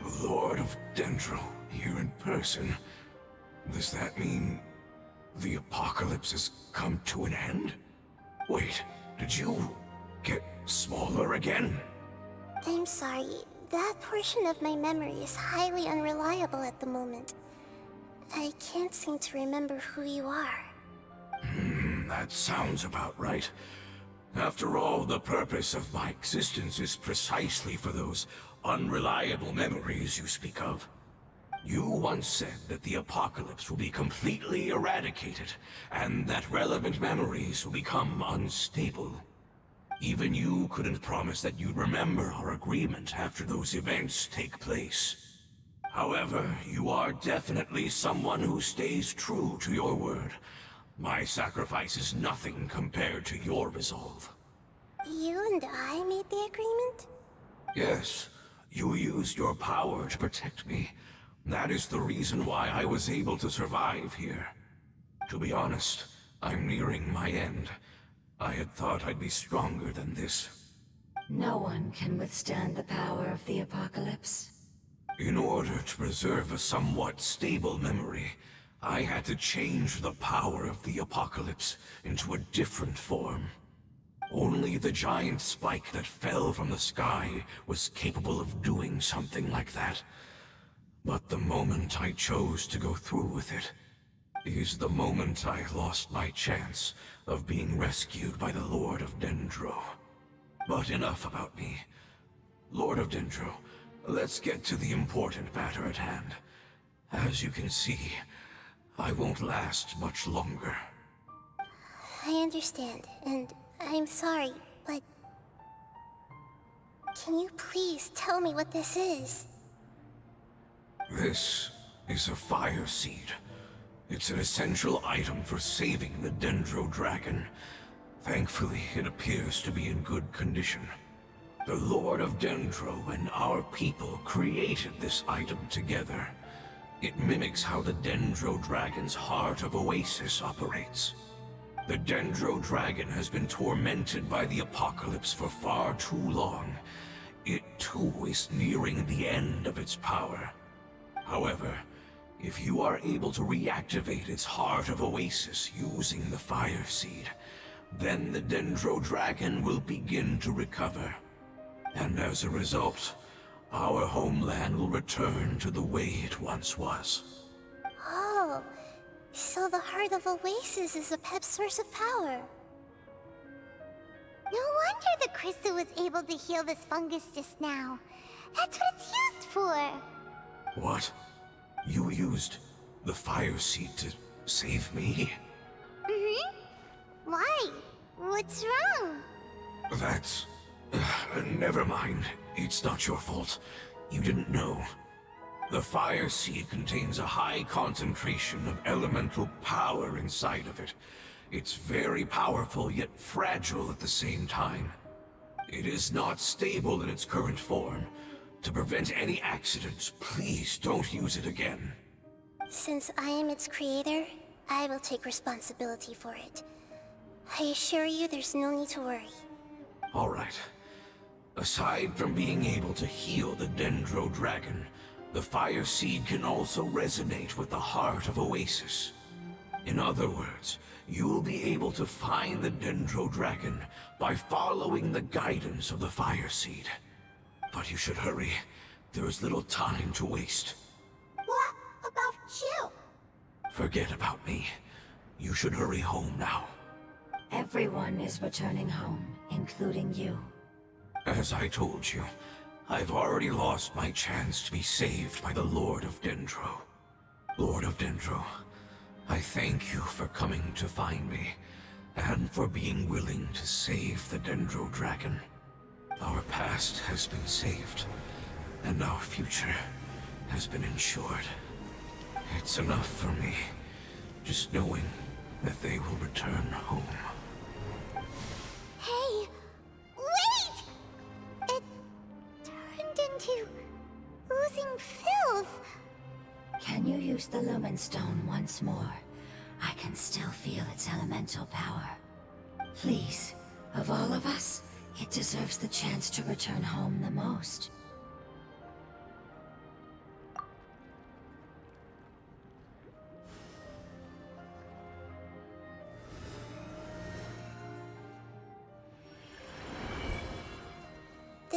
worked! Lord of Dendro, here in person. Does that mean the apocalypse has come to an end? Wait, did you get smaller again? I'm sorry. that portion of my memory is highly unreliable at the moment. I can't seem to remember who you are. That sounds about right. After all, the purpose of my existence is precisely for those unreliable memories you speak of. You once said that the apocalypse will be completely eradicated, and that relevant memories will become unstable. Even you couldn't promise that you'd remember our agreement after those events take place. However, you are definitely someone who stays true to your word. My sacrifice is nothing compared to your resolve. You and I made the agreement? Yes, you used your power to protect me. That is the reason why I was able to survive here. To be honest, I'm nearing my end. I had thought I'd be stronger than this. No one can withstand the power of the apocalypse. In order to preserve a somewhat stable memory, I had to change the power of the apocalypse into a different form. Only the giant spike that fell from the sky was capable of doing something like that. But the moment I chose to go through with it is the moment I lost my chance of being rescued by the Lord of Dendro. But enough about me. Lord of Dendro, let's get to the important matter at hand. As you can see, I won't last much longer. I understand, and I'm sorry, but... Can you please tell me what this is? This is a fire seed. It's an essential item for saving the Dendro Dragon. Thankfully, it appears to be in good condition. The Lord of Dendro and our people created this item together. It mimics how the Dendro Dragon's Heart of Oasis operates. The Dendro Dragon has been tormented by the apocalypse for far too long. It too is nearing the end of its power. However, if you are able to reactivate its Heart of Oasis using the Fire Seed, then the Dendro Dragon will begin to recover. And as a result, our homeland will return to the way it once was. Oh, so the Heart of Oasis is a pet source of power. No wonder the crystal was able to heal this fungus just now. That's what it's used for. What? You used the Fire Seed to save me? Mm-hmm. Why? What's wrong? That's... never mind. It's not your fault. You didn't know. The Fire Seed contains a high concentration of elemental power inside of it. It's very powerful, yet fragile at the same time. It is not stable in its current form. To prevent any accidents, please don't use it again. Since I am its creator, I will take responsibility for it. I assure you there's no need to worry. All right. Aside from being able to heal the Dendro Dragon, the Fire Seed can also resonate with the Heart of Oasis. In other words, you'll be able to find the Dendro Dragon by following the guidance of the Fire Seed. But you should hurry. There is little time to waste. What about you? Forget about me. You should hurry home now. Everyone is returning home, including you. As I told you, I've already lost my chance to be saved by the Lord of Dendro. Lord of Dendro, I thank you for coming to find me, and for being willing to save the Dendro Dragon. Our past has been saved, and our future has been ensured. It's enough for me, just knowing that they will return home. Hey, wait! It turned into oozing filth. Can you use the Lumen Stone once more? I can still feel its elemental power. Please, of all of us, it deserves the chance to return home the most.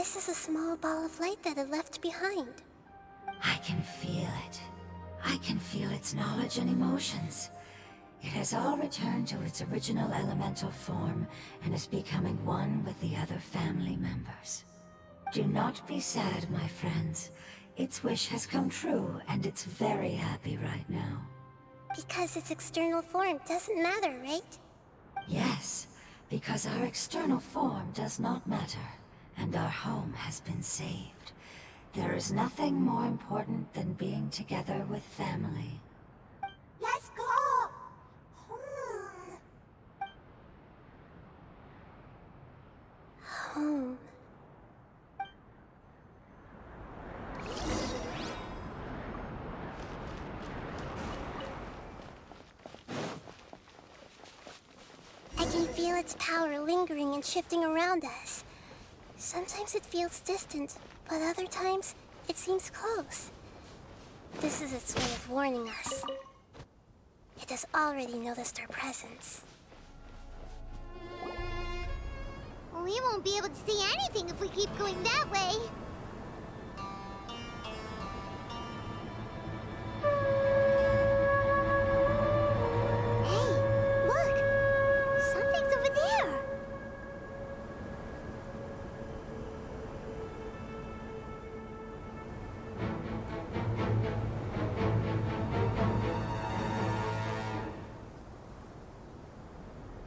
This is a small ball of light that it left behind. I can feel it. I can feel its knowledge and emotions. It has all returned to its original elemental form and is becoming one with the other family members. Do not be sad, my friends. Its wish has come true, and it's very happy right now. Because its external form doesn't matter, right? Yes, because our external form does not matter, and our home has been saved. There is nothing more important than being together with family. Let's go! Home. I can feel its power lingering and shifting around us. Sometimes it feels distant, but other times it seems close. This is its way of warning us. It has already noticed our presence. We won't be able to see anything if we keep going that way. Hey, look! Something's over there!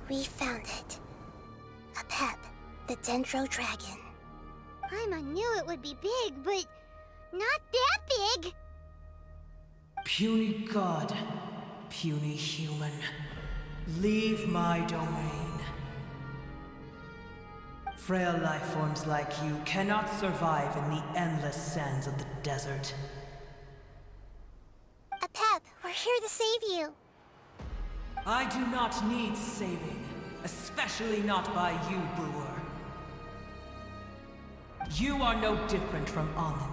We found it. A pep, the Dendro Dragon. Paimon knew it would be big, but not that big! Puny god, puny human, leave my domain. Frail life forms like you cannot survive in the endless sands of the desert. A pep, we're here to save you. I do not need saving, especially not by you, Brewer. You are no different from Amun.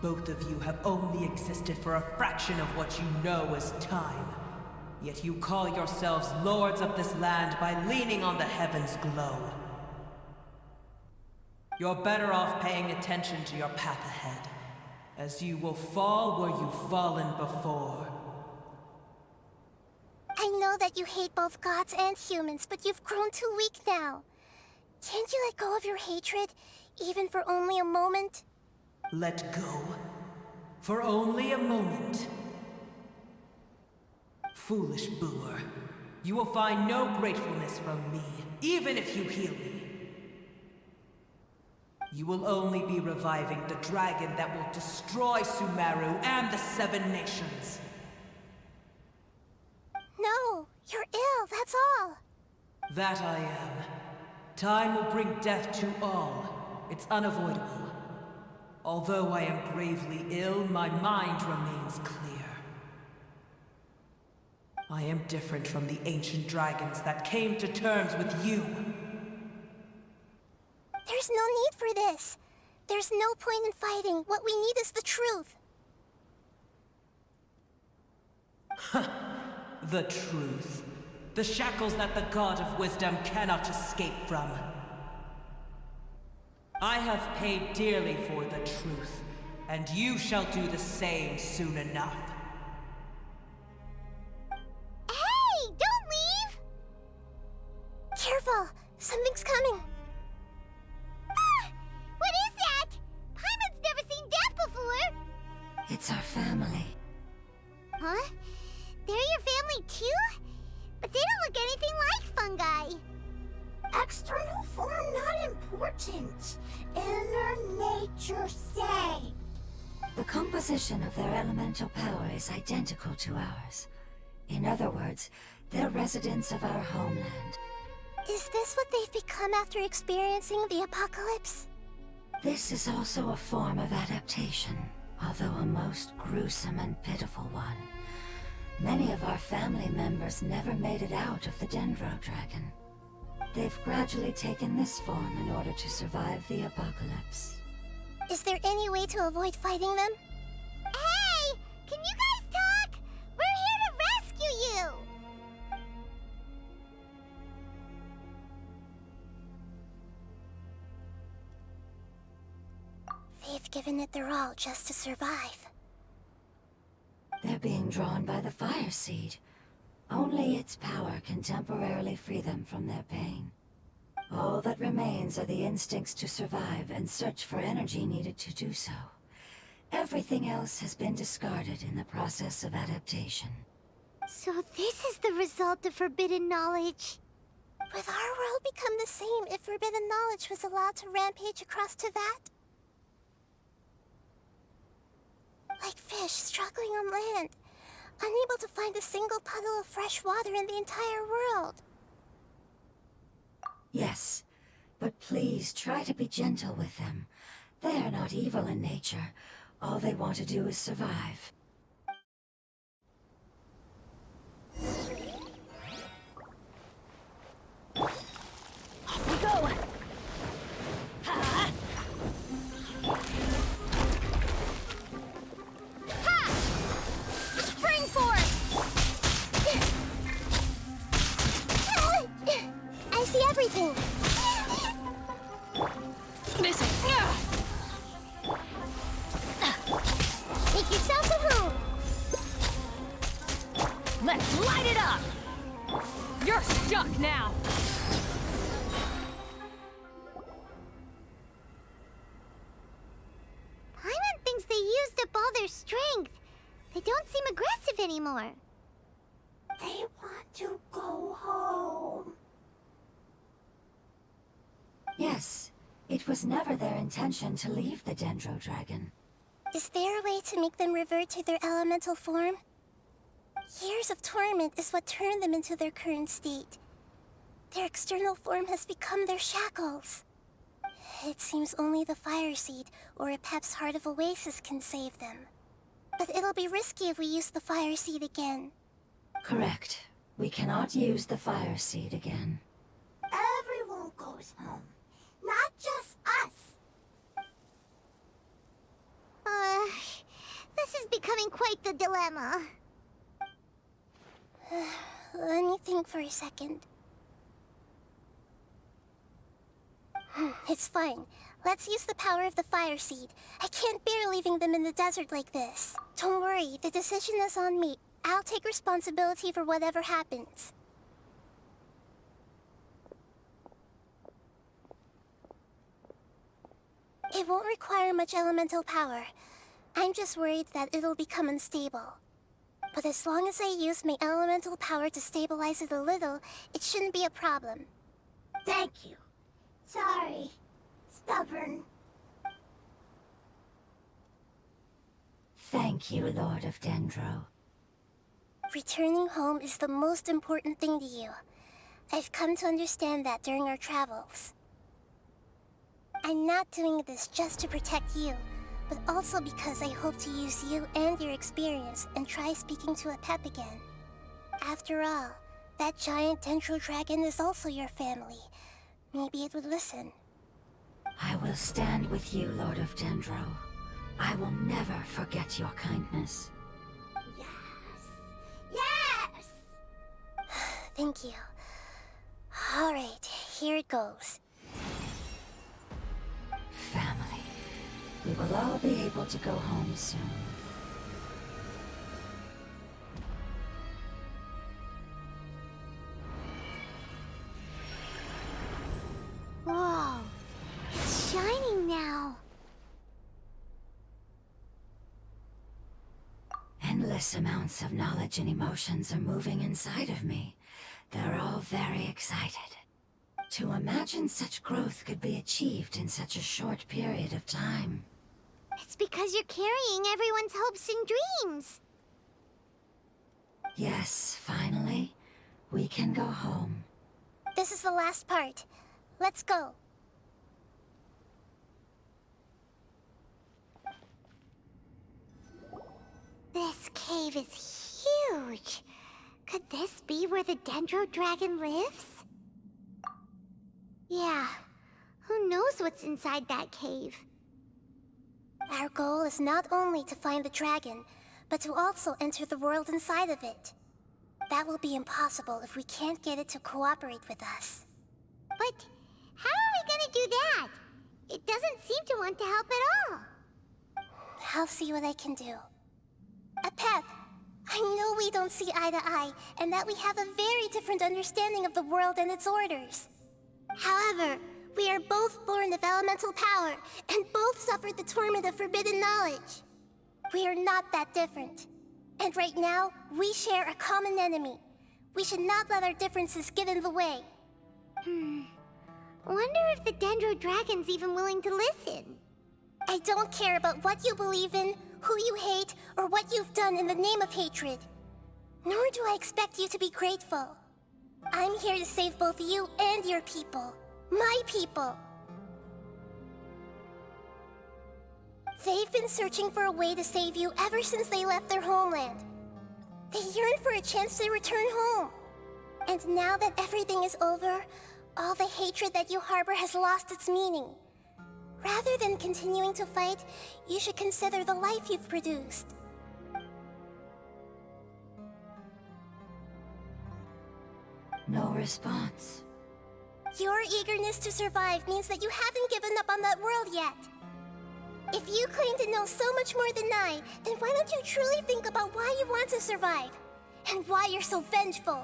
Both of you have only existed for a fraction of what you know as time. Yet you call yourselves lords of this land by leaning on the heavens' glow. You're better off paying attention to your path ahead, as you will fall where you've fallen before. I know that you hate both gods and humans, but you've grown too weak now. Can't you let go of your hatred, even for only a moment? Let go? For only a moment? Foolish Brewer, you will find no gratefulness from me, even if you heal me. You will only be reviving the dragon that will destroy Sumeru and the Seven Nations. No, you're ill, that's all. That I am. Time will bring death to all. It's unavoidable. Although I am gravely ill, my mind remains clear. I am different from the ancient dragons that came to terms with you. There's no need for this. There's no point in fighting. What we need is the truth. The truth. The shackles that the God of Wisdom cannot escape from. I have paid dearly for the truth, and you shall do the same soon enough. Hey, don't leave! Careful, something's coming. Ah! What is that? Paimon's never seen that before! It's our family. Huh? They're your family too? But they don't look anything like fungi. External form not important. Inner nature say. The composition of their elemental power is identical to ours. In other words, they're residents of our homeland. Is this what they've become after experiencing the apocalypse? This is also a form of adaptation, although a most gruesome and pitiful one. Many of our family members never made it out of the Dendro Dragon. They've gradually taken this form in order to survive the apocalypse. Is there any way to avoid fighting them? Hey! Can you guys talk? We're here to rescue you! given it their all just to survive. They're being drawn by the fire seed. Only its power can temporarily free them from their pain. All that remains are the instincts to survive and search for energy needed to do so. Everything else has been discarded in the process of adaptation. So this is the result of forbidden knowledge. Would our world become the same if forbidden knowledge was allowed to rampage across Tevat? Like fish struggling on land, unable to find a single puddle of fresh water in the entire world. Yes, but please try to be gentle with them. They are not evil in nature. All they want to do is survive. Off we go! Ha! Ha! Spring force! I see everything! Missing! Make yourselves at home! Let's light it up! You're stuck now! Paimon thinks they used up all their strength. They don't seem aggressive anymore. They want to go home. Yes, it was never their intention to leave the Dendro Dragon. Is there a way to make them revert to their elemental form? Years of torment is what turned them into their current state. Their external form has become their shackles. It seems only the Fire Seed or Apep's Heart of Oasis can save them. But it'll be risky if we use the Fire Seed again. Correct. We cannot use the fire seed again. Everyone goes home, not just us. This is becoming quite the dilemma. Let me think for a second. It's fine. Let's use the power of the Fire Seed. I can't bear leaving them in the desert like this. Don't worry, the decision is on me. I'll take responsibility for whatever happens. It won't require much elemental power. I'm just worried that it'll become unstable. But as long as I use my elemental power to stabilize it a little, it shouldn't be a problem. Thank you. Sorry. Stubborn. Thank you, Lord of Dendro. Returning home is the most important thing to you. I've come to understand that during our travels. I'm not doing this just to protect you, but also because I hope to use you and your experience and try speaking to Apep again. After all, that giant Dendro Dragon is also your family. Maybe it would listen. I will stand with you, Lord of Dendro. I will never forget your kindness. Yes! Thank you. Alright, here it goes. Family. We will all be able to go home soon. Whoa. It's shining now. Endless amounts of knowledge and emotions are moving inside of me. They're all very excited. To imagine such growth could be achieved in such a short period of time. It's because you're carrying everyone's hopes and dreams. Yes, finally, we can go home. This is the last part. Let's go. This cave is huge. Could this be where the Dendro Dragon lives? Yeah. Who knows what's inside that cave? Our goal is not only to find the dragon, but to also enter the world inside of it. That will be impossible if we can't get it to cooperate with us. But how are we gonna do that? It doesn't seem to want to help at all. I'll see what I can do. Pep, I know we don't see eye to eye, and that we have a very different understanding of the world and its orders. However, we are both born of elemental power, and both suffered the torment of forbidden knowledge. We are not that different. And right now, we share a common enemy. We should not let our differences get in the way. Wonder if the Dendro Dragon's even willing to listen. I don't care about what you believe in, who you hate, or what you've done in the name of hatred. Nor do I expect you to be grateful. I'm here to save both you and your people. My people. They've been searching for a way to save you ever since they left their homeland. They yearn for a chance to return home. And now that everything is over, all the hatred that you harbor has lost its meaning. Rather than continuing to fight, you should consider the life you've produced. No response. Your eagerness to survive means that you haven't given up on that world yet. If you claim to know so much more than I, then why don't you truly think about why you want to survive? And why you're so vengeful?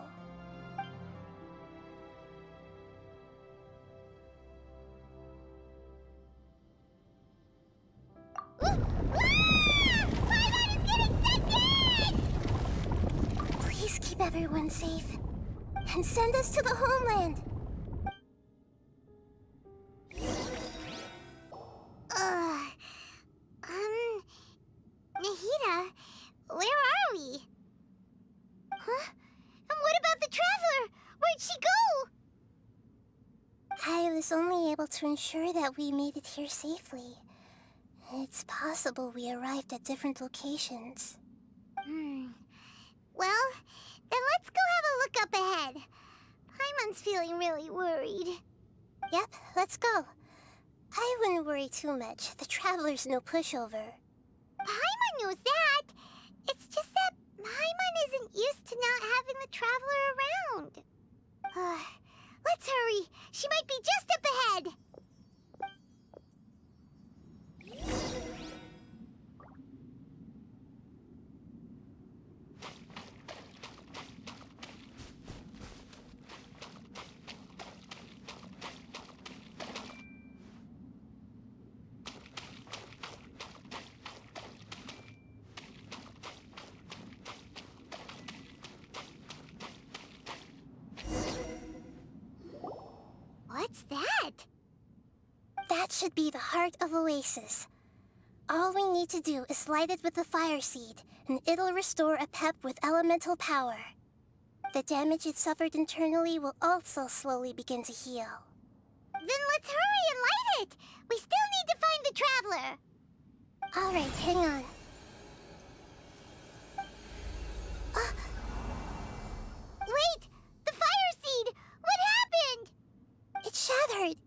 Paimon is getting scented! Please keep everyone safe. And send us to the homeland. Nahida, where are we? Huh? And what about the Traveler? Where'd she go? I was only able to ensure that we made it here safely. It's possible we arrived at different locations. Well, then let's go have a look up ahead. Paimon's feeling really worried. Yep, let's go. I wouldn't worry too much. The Traveler's no pushover. Paimon knows that. It's just that Paimon isn't used to not having the Traveler around. Let's hurry. She might be just up ahead. What's that? That should be the heart of Oasis. All we need to do is light it with the fire seed, and it'll restore a pep with elemental power. The damage it suffered internally will also slowly begin to heal. Then let's hurry and light it! We still need to find the Traveler! Alright, hang on. Wait! The fire seed! What happened? It shattered.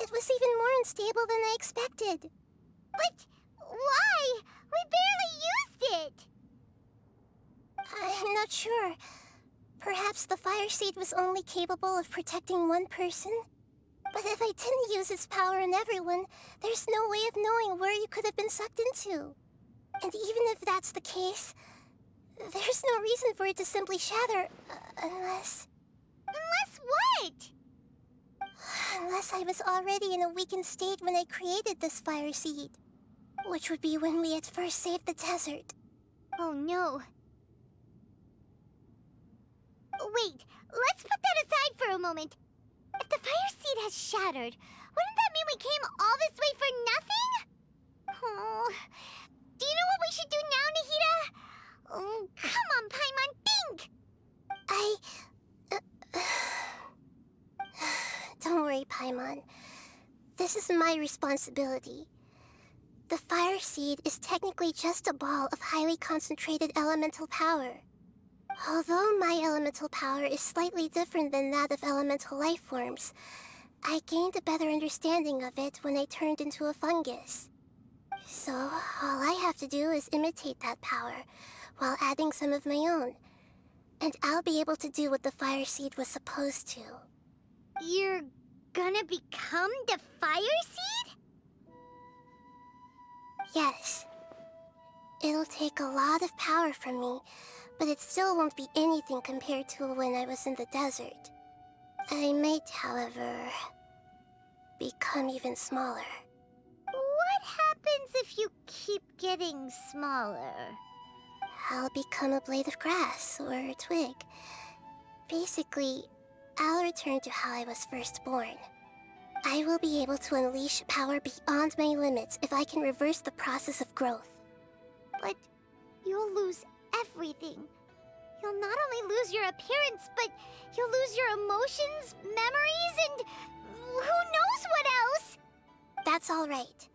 It was even more unstable than I expected. But why? We barely used it! I'm not sure. Perhaps the fire seed was only capable of protecting one person? But if I didn't use its power on everyone, there's no way of knowing where you could have been sucked into. And even if that's the case, there's no reason for it to simply shatter, unless... Unless what? Unless I was already in a weakened state when I created this fire seed. Which would be when we had first saved the desert. Oh no. Wait, let's put that aside for a moment. If the fire seed has shattered, wouldn't that mean we came all this way for nothing? Oh, do you know what we should do now, Nahida? Oh, come on, Paimon, think! Don't worry, Paimon. This is my responsibility. The fire seed is technically just a ball of highly concentrated elemental power. Although my elemental power is slightly different than that of elemental life forms, I gained a better understanding of it when I turned into a fungus. So, all I have to do is imitate that power, while adding some of my own. And I'll be able to do what the fire seed was supposed to. You're gonna become the fire seed? Yes. It'll take a lot of power from me, but it still won't be anything compared to when I was in the desert. I might, however, become even smaller. What happens if you keep getting smaller? I'll become a blade of grass or a twig. Basically, I'll return to how I was first born. I will be able to unleash power beyond my limits if I can reverse the process of growth. But you'll lose everything. You'll not only lose your appearance, but you'll lose your emotions, memories, and who knows what else? That's all right.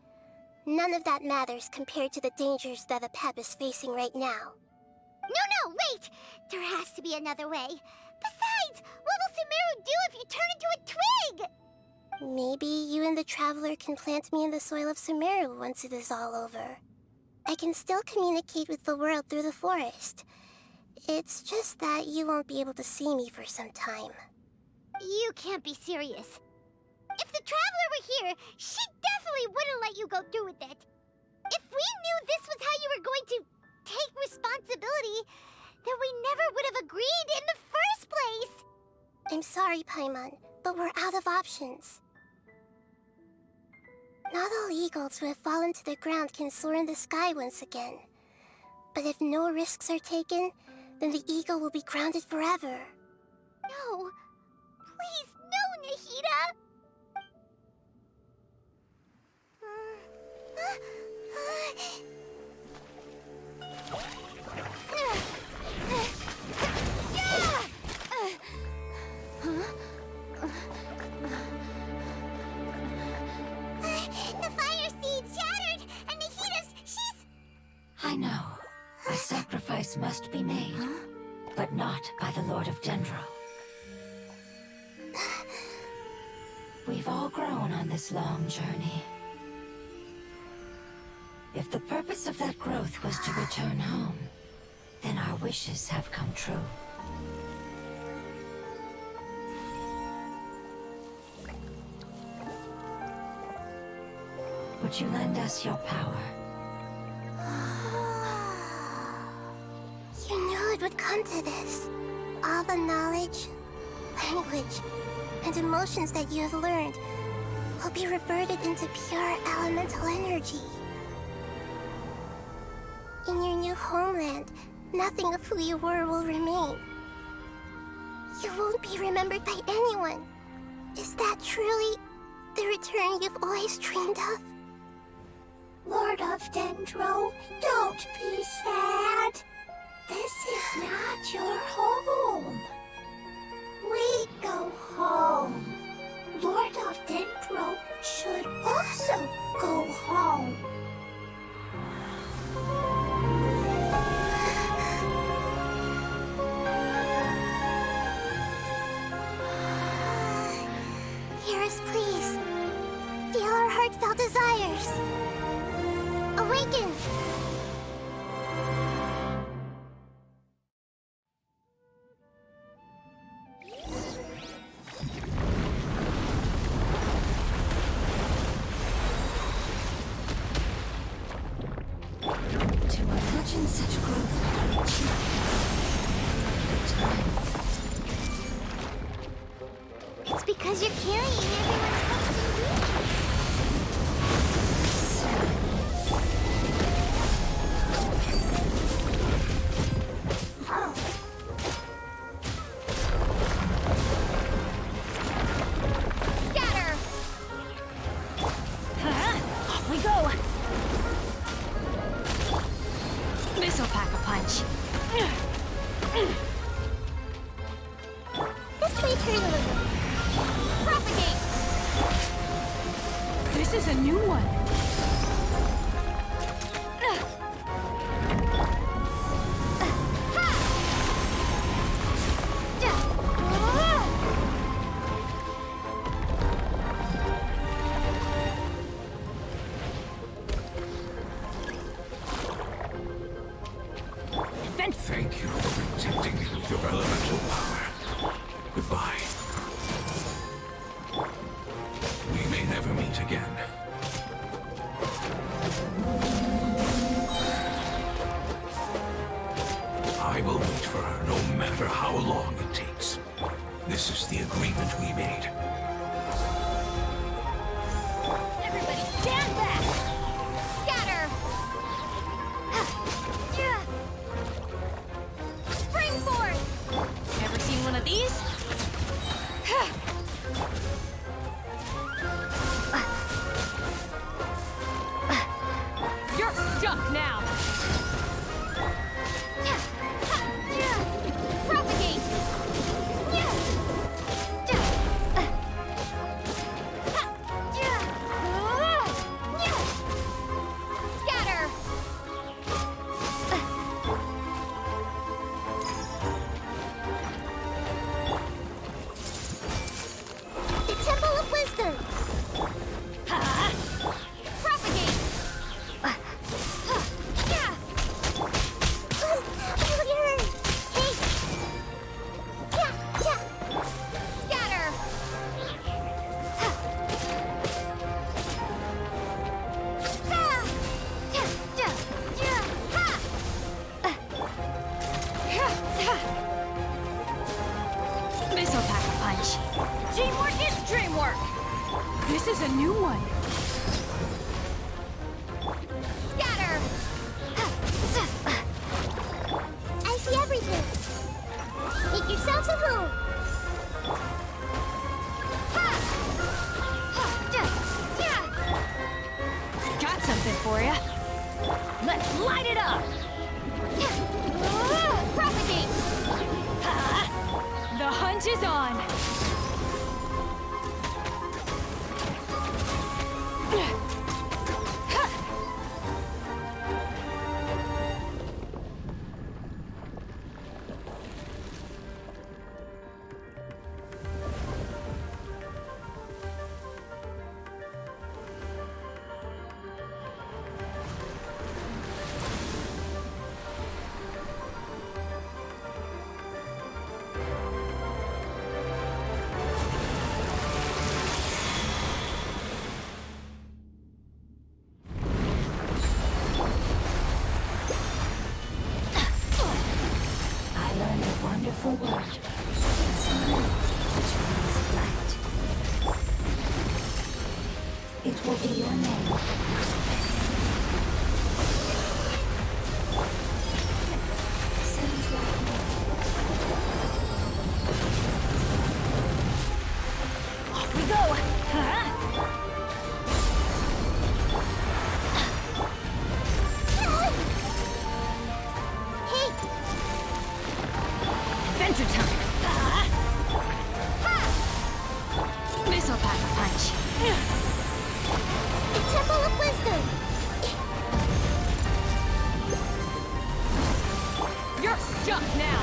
None of that matters compared to the dangers that Apep is facing right now. No, wait! There has to be another way. Besides, what will Sumeru do if you turn into a twig? Maybe you and the Traveler can plant me in the soil of Sumeru once it is all over. I can still communicate with the world through the forest. It's just that you won't be able to see me for some time. You can't be serious. If the Traveler were here, she definitely wouldn't let you go through with it. If we knew this was how you were going to take responsibility, then we never would have agreed in the first place. I'm sorry, Paimon, but we're out of options. Not all eagles who have fallen to the ground can soar in the sky once again. But if no risks are taken, then the eagle will be grounded forever. No. Please, no, Nahida! The fire seed shattered, and she's... I know. A sacrifice must be made, but not by the Lord of Dendro. We've all grown on this long journey. If the purpose of that growth was to return home, then our wishes have come true. Would you lend us your power? You knew it would come to this. All the knowledge, language, and emotions that you have learned will be reverted into pure elemental energy. In your new homeland, nothing of who you were will remain. You won't be remembered by anyone. Is that truly the return you've always dreamed of? Lord of Dendro, don't be sad. This is not your home. We go home. Lord of Dendro should also go home. Hear us, please. Feel our heartfelt desires. Awaken! To imagine such growth It's because you're carrying everyone's hopes and dreams. Scatter! Off we go! This'll pack a punch. This way, turn a little. Propagate! This is a new one. Thank you for protecting me with your elemental power. Goodbye. We may never meet again. This is the agreement we made. Everybody stand back! Scatter! Springboard! Ever seen one of these? You're stuck now! Propagate! Scatter! The Temple of Wisdom! Propagate! Scatter! Missile Pack-a-Punch! Teamwork is dreamwork! This is a new one. Scatter! I see everything! Make yourselves at home! Got something for ya. Let's light it up! Propagate! The hunt is on! I learned a wonderful word. Smile, which means light. It will be your name. Sounds like me. Off we go! Huh? Hey! Adventure time! Missile Pack-a-Punch! The Temple of Wisdom! You're stuck now!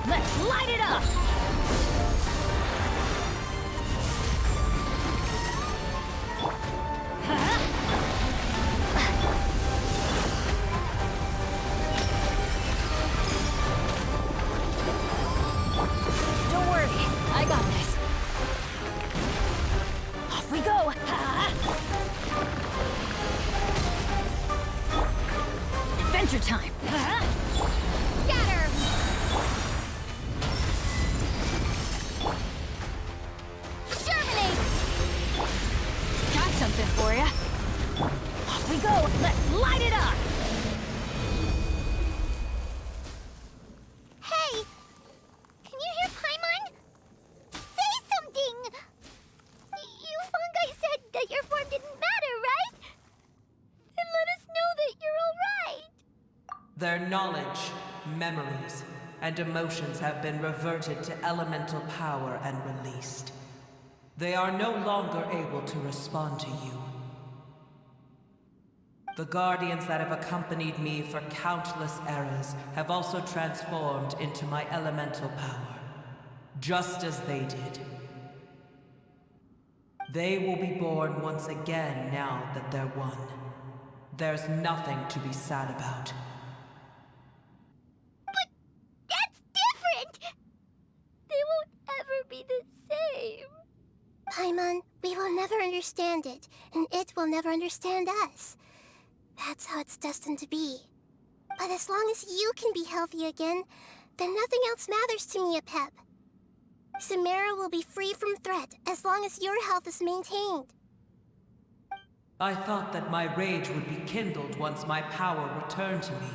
Let's light it up! Don't worry, I got this. Off we go! Adventure time! Scatter! Germinate! Got something for ya. Off we go! Let's light it up! Hey! Can you hear Paimon? Say something! You fungi said that your form didn't matter, right? Then let us know that you're alright! Their knowledge, memories, and emotions have been reverted to elemental power and released. They are no longer able to respond to you. The guardians that have accompanied me for countless eras have also transformed into my elemental power, just as they did. They will be born once again now that they're one. There's nothing to be sad about. But that's different! They won't ever be the same. Paimon, we will never understand it, and it will never understand us. That's how it's destined to be. But as long as you can be healthy again, then nothing else matters to me, Apep. Samara will be free from threat as long as your health is maintained. I thought that my rage would be kindled once my power returned to me.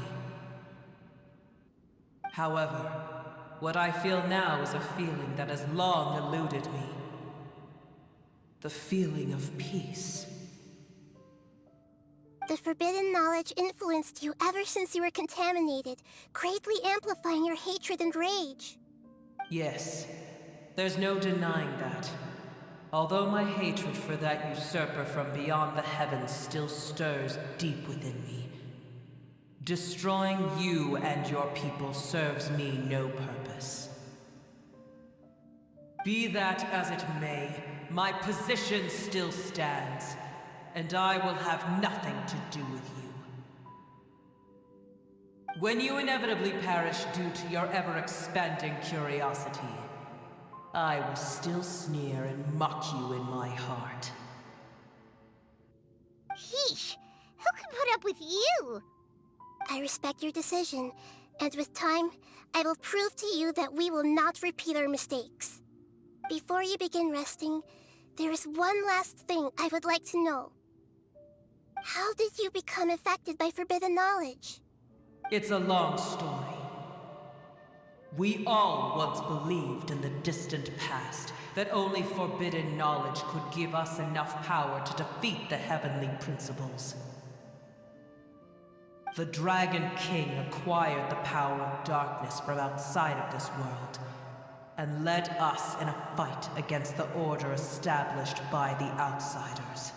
However, what I feel now is a feeling that has long eluded me. The feeling of peace. The forbidden knowledge influenced you ever since you were contaminated, greatly amplifying your hatred and rage. Yes, there's no denying that. Although my hatred for that usurper from beyond the heavens still stirs deep within me, destroying you and your people serves me no purpose. Be that as it may, my position still stands, and I will have nothing to do with you. When you inevitably perish due to your ever-expanding curiosity, I will still sneer and mock you in my heart. Heesh! Who can put up with you? I respect your decision, and with time, I will prove to you that we will not repeat our mistakes. Before you begin resting, there is one last thing I would like to know. How did you become affected by forbidden knowledge? It's a long story. We all once believed in the distant past that only forbidden knowledge could give us enough power to defeat the heavenly principles. The Dragon King acquired the power of darkness from outside of this world, and led us in a fight against the order established by the outsiders.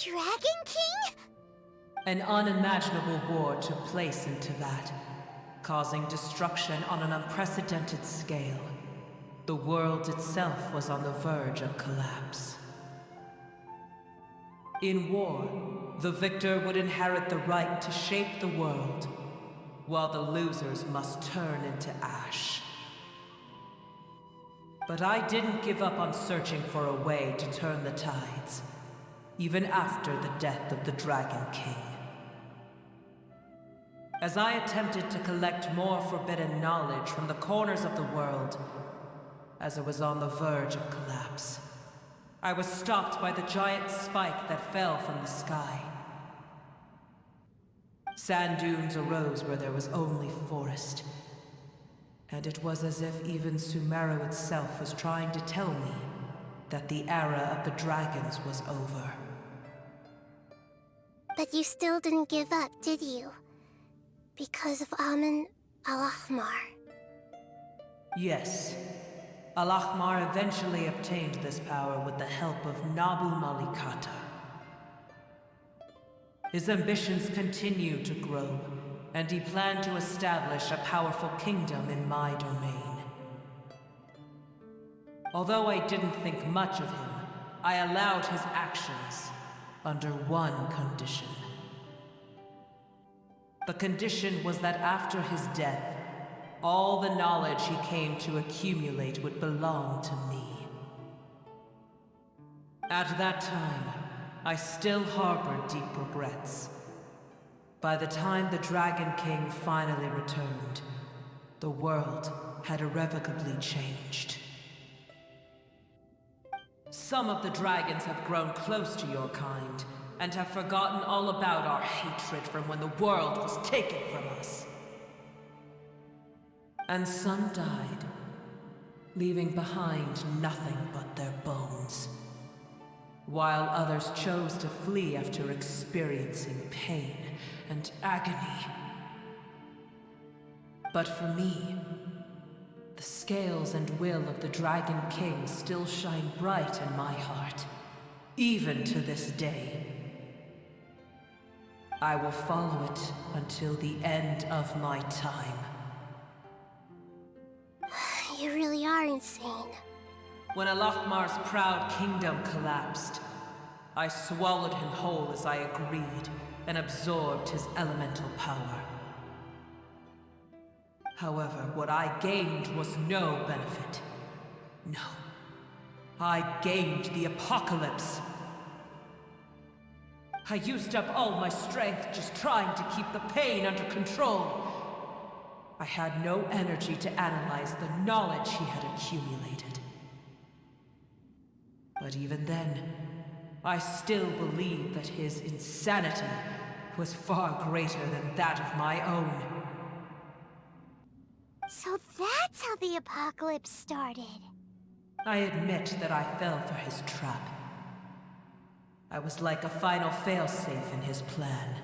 Dragon King? An unimaginable war took place into that, causing destruction on an unprecedented scale. The world itself was on the verge of collapse. In war, the victor would inherit the right to shape the world, while the losers must turn into ash. But I didn't give up on searching for a way to turn the tides, even after the death of the Dragon King. As I attempted to collect more forbidden knowledge from the corners of the world, as it was on the verge of collapse, I was stopped by the giant spike that fell from the sky. Sand dunes arose where there was only forest, and it was as if even Sumeru itself was trying to tell me that the era of the dragons was over. But you still didn't give up, did you? Because of Amun Al-Ahmar. Yes. Al-Ahmar eventually obtained this power with the help of Nabu Malikata. His ambitions continued to grow, and he planned to establish a powerful kingdom in my domain. Although I didn't think much of him, I allowed his actions under one condition. The condition was that after his death, all the knowledge he came to accumulate would belong to me. At that time, I still harbored deep regrets. By the time the Dragon King finally returned, the world had irrevocably changed. Some of the dragons have grown close to your kind, and have forgotten all about our hatred from when the world was taken from us. And some died, leaving behind nothing but their bones, while others chose to flee after experiencing pain and agony. But for me, the scales and will of the Dragon King still shine bright in my heart, even to this day. I will follow it until the end of my time. You really are insane. When Al-Ahmar's proud kingdom collapsed, I swallowed him whole as I agreed, and absorbed his elemental power. However, what I gained was no benefit. No. I gained the apocalypse. I used up all my strength just trying to keep the pain under control, I had no energy to analyze the knowledge he had accumulated. But even then, I still believe that his insanity was far greater than that of my own. So that's how the apocalypse started. I admit that I fell for his trap. I was like a final failsafe in his plan.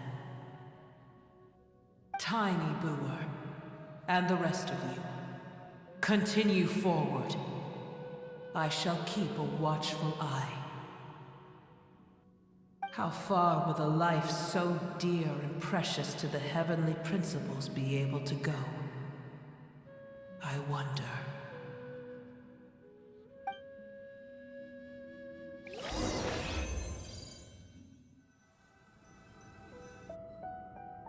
Tiny Booer, and the rest of you, continue forward. I shall keep a watchful eye. How far will a life so dear and precious to the heavenly principles be able to go? I wonder.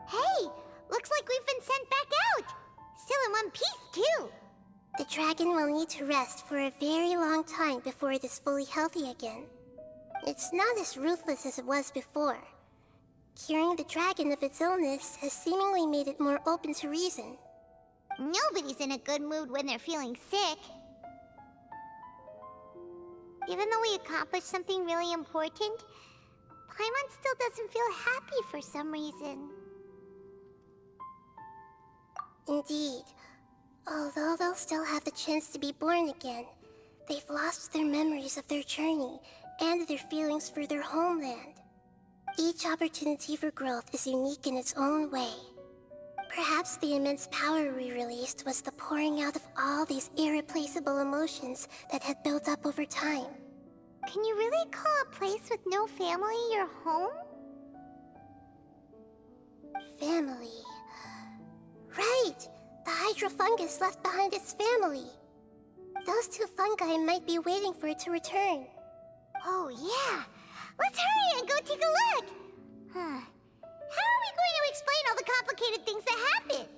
Hey, looks like we've been sent back out. Still in one piece, too. The dragon will need to rest for a very long time before it is fully healthy again. It's not as ruthless as it was before. Curing the dragon of its illness has seemingly made it more open to reason. Nobody's in a good mood when they're feeling sick. Even though we accomplished something really important, Paimon still doesn't feel happy for some reason. Indeed. Although they'll still have the chance to be born again, they've lost their memories of their journey and their feelings for their homeland. Each opportunity for growth is unique in its own way. Perhaps the immense power we released was the pouring out of all these irreplaceable emotions that had built up over time. Can you really call a place with no family your home? Family. Right! The Hydra fungus left behind its family. Those two fungi might be waiting for it to return. Oh, yeah. Let's hurry and go take a look. Huh. How are we going to explain all the complicated things that happened?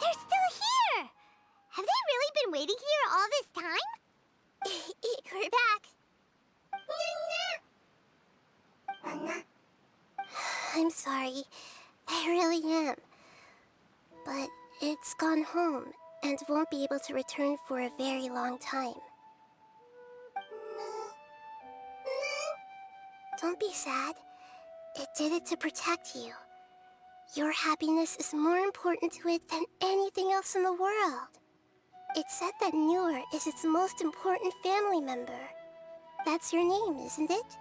They're still here! Have they really been waiting here all this time? We're back. I'm sorry. I really am. But it's gone home and won't be able to return for a very long time. Don't be sad. It did it to protect you. Your happiness is more important to it than anything else in the world. It's said that Newer is its most important family member. That's your name, isn't it?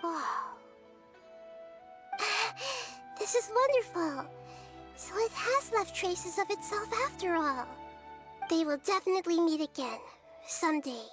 Wow. This is wonderful. So it has left traces of itself after all. They will definitely meet again, someday.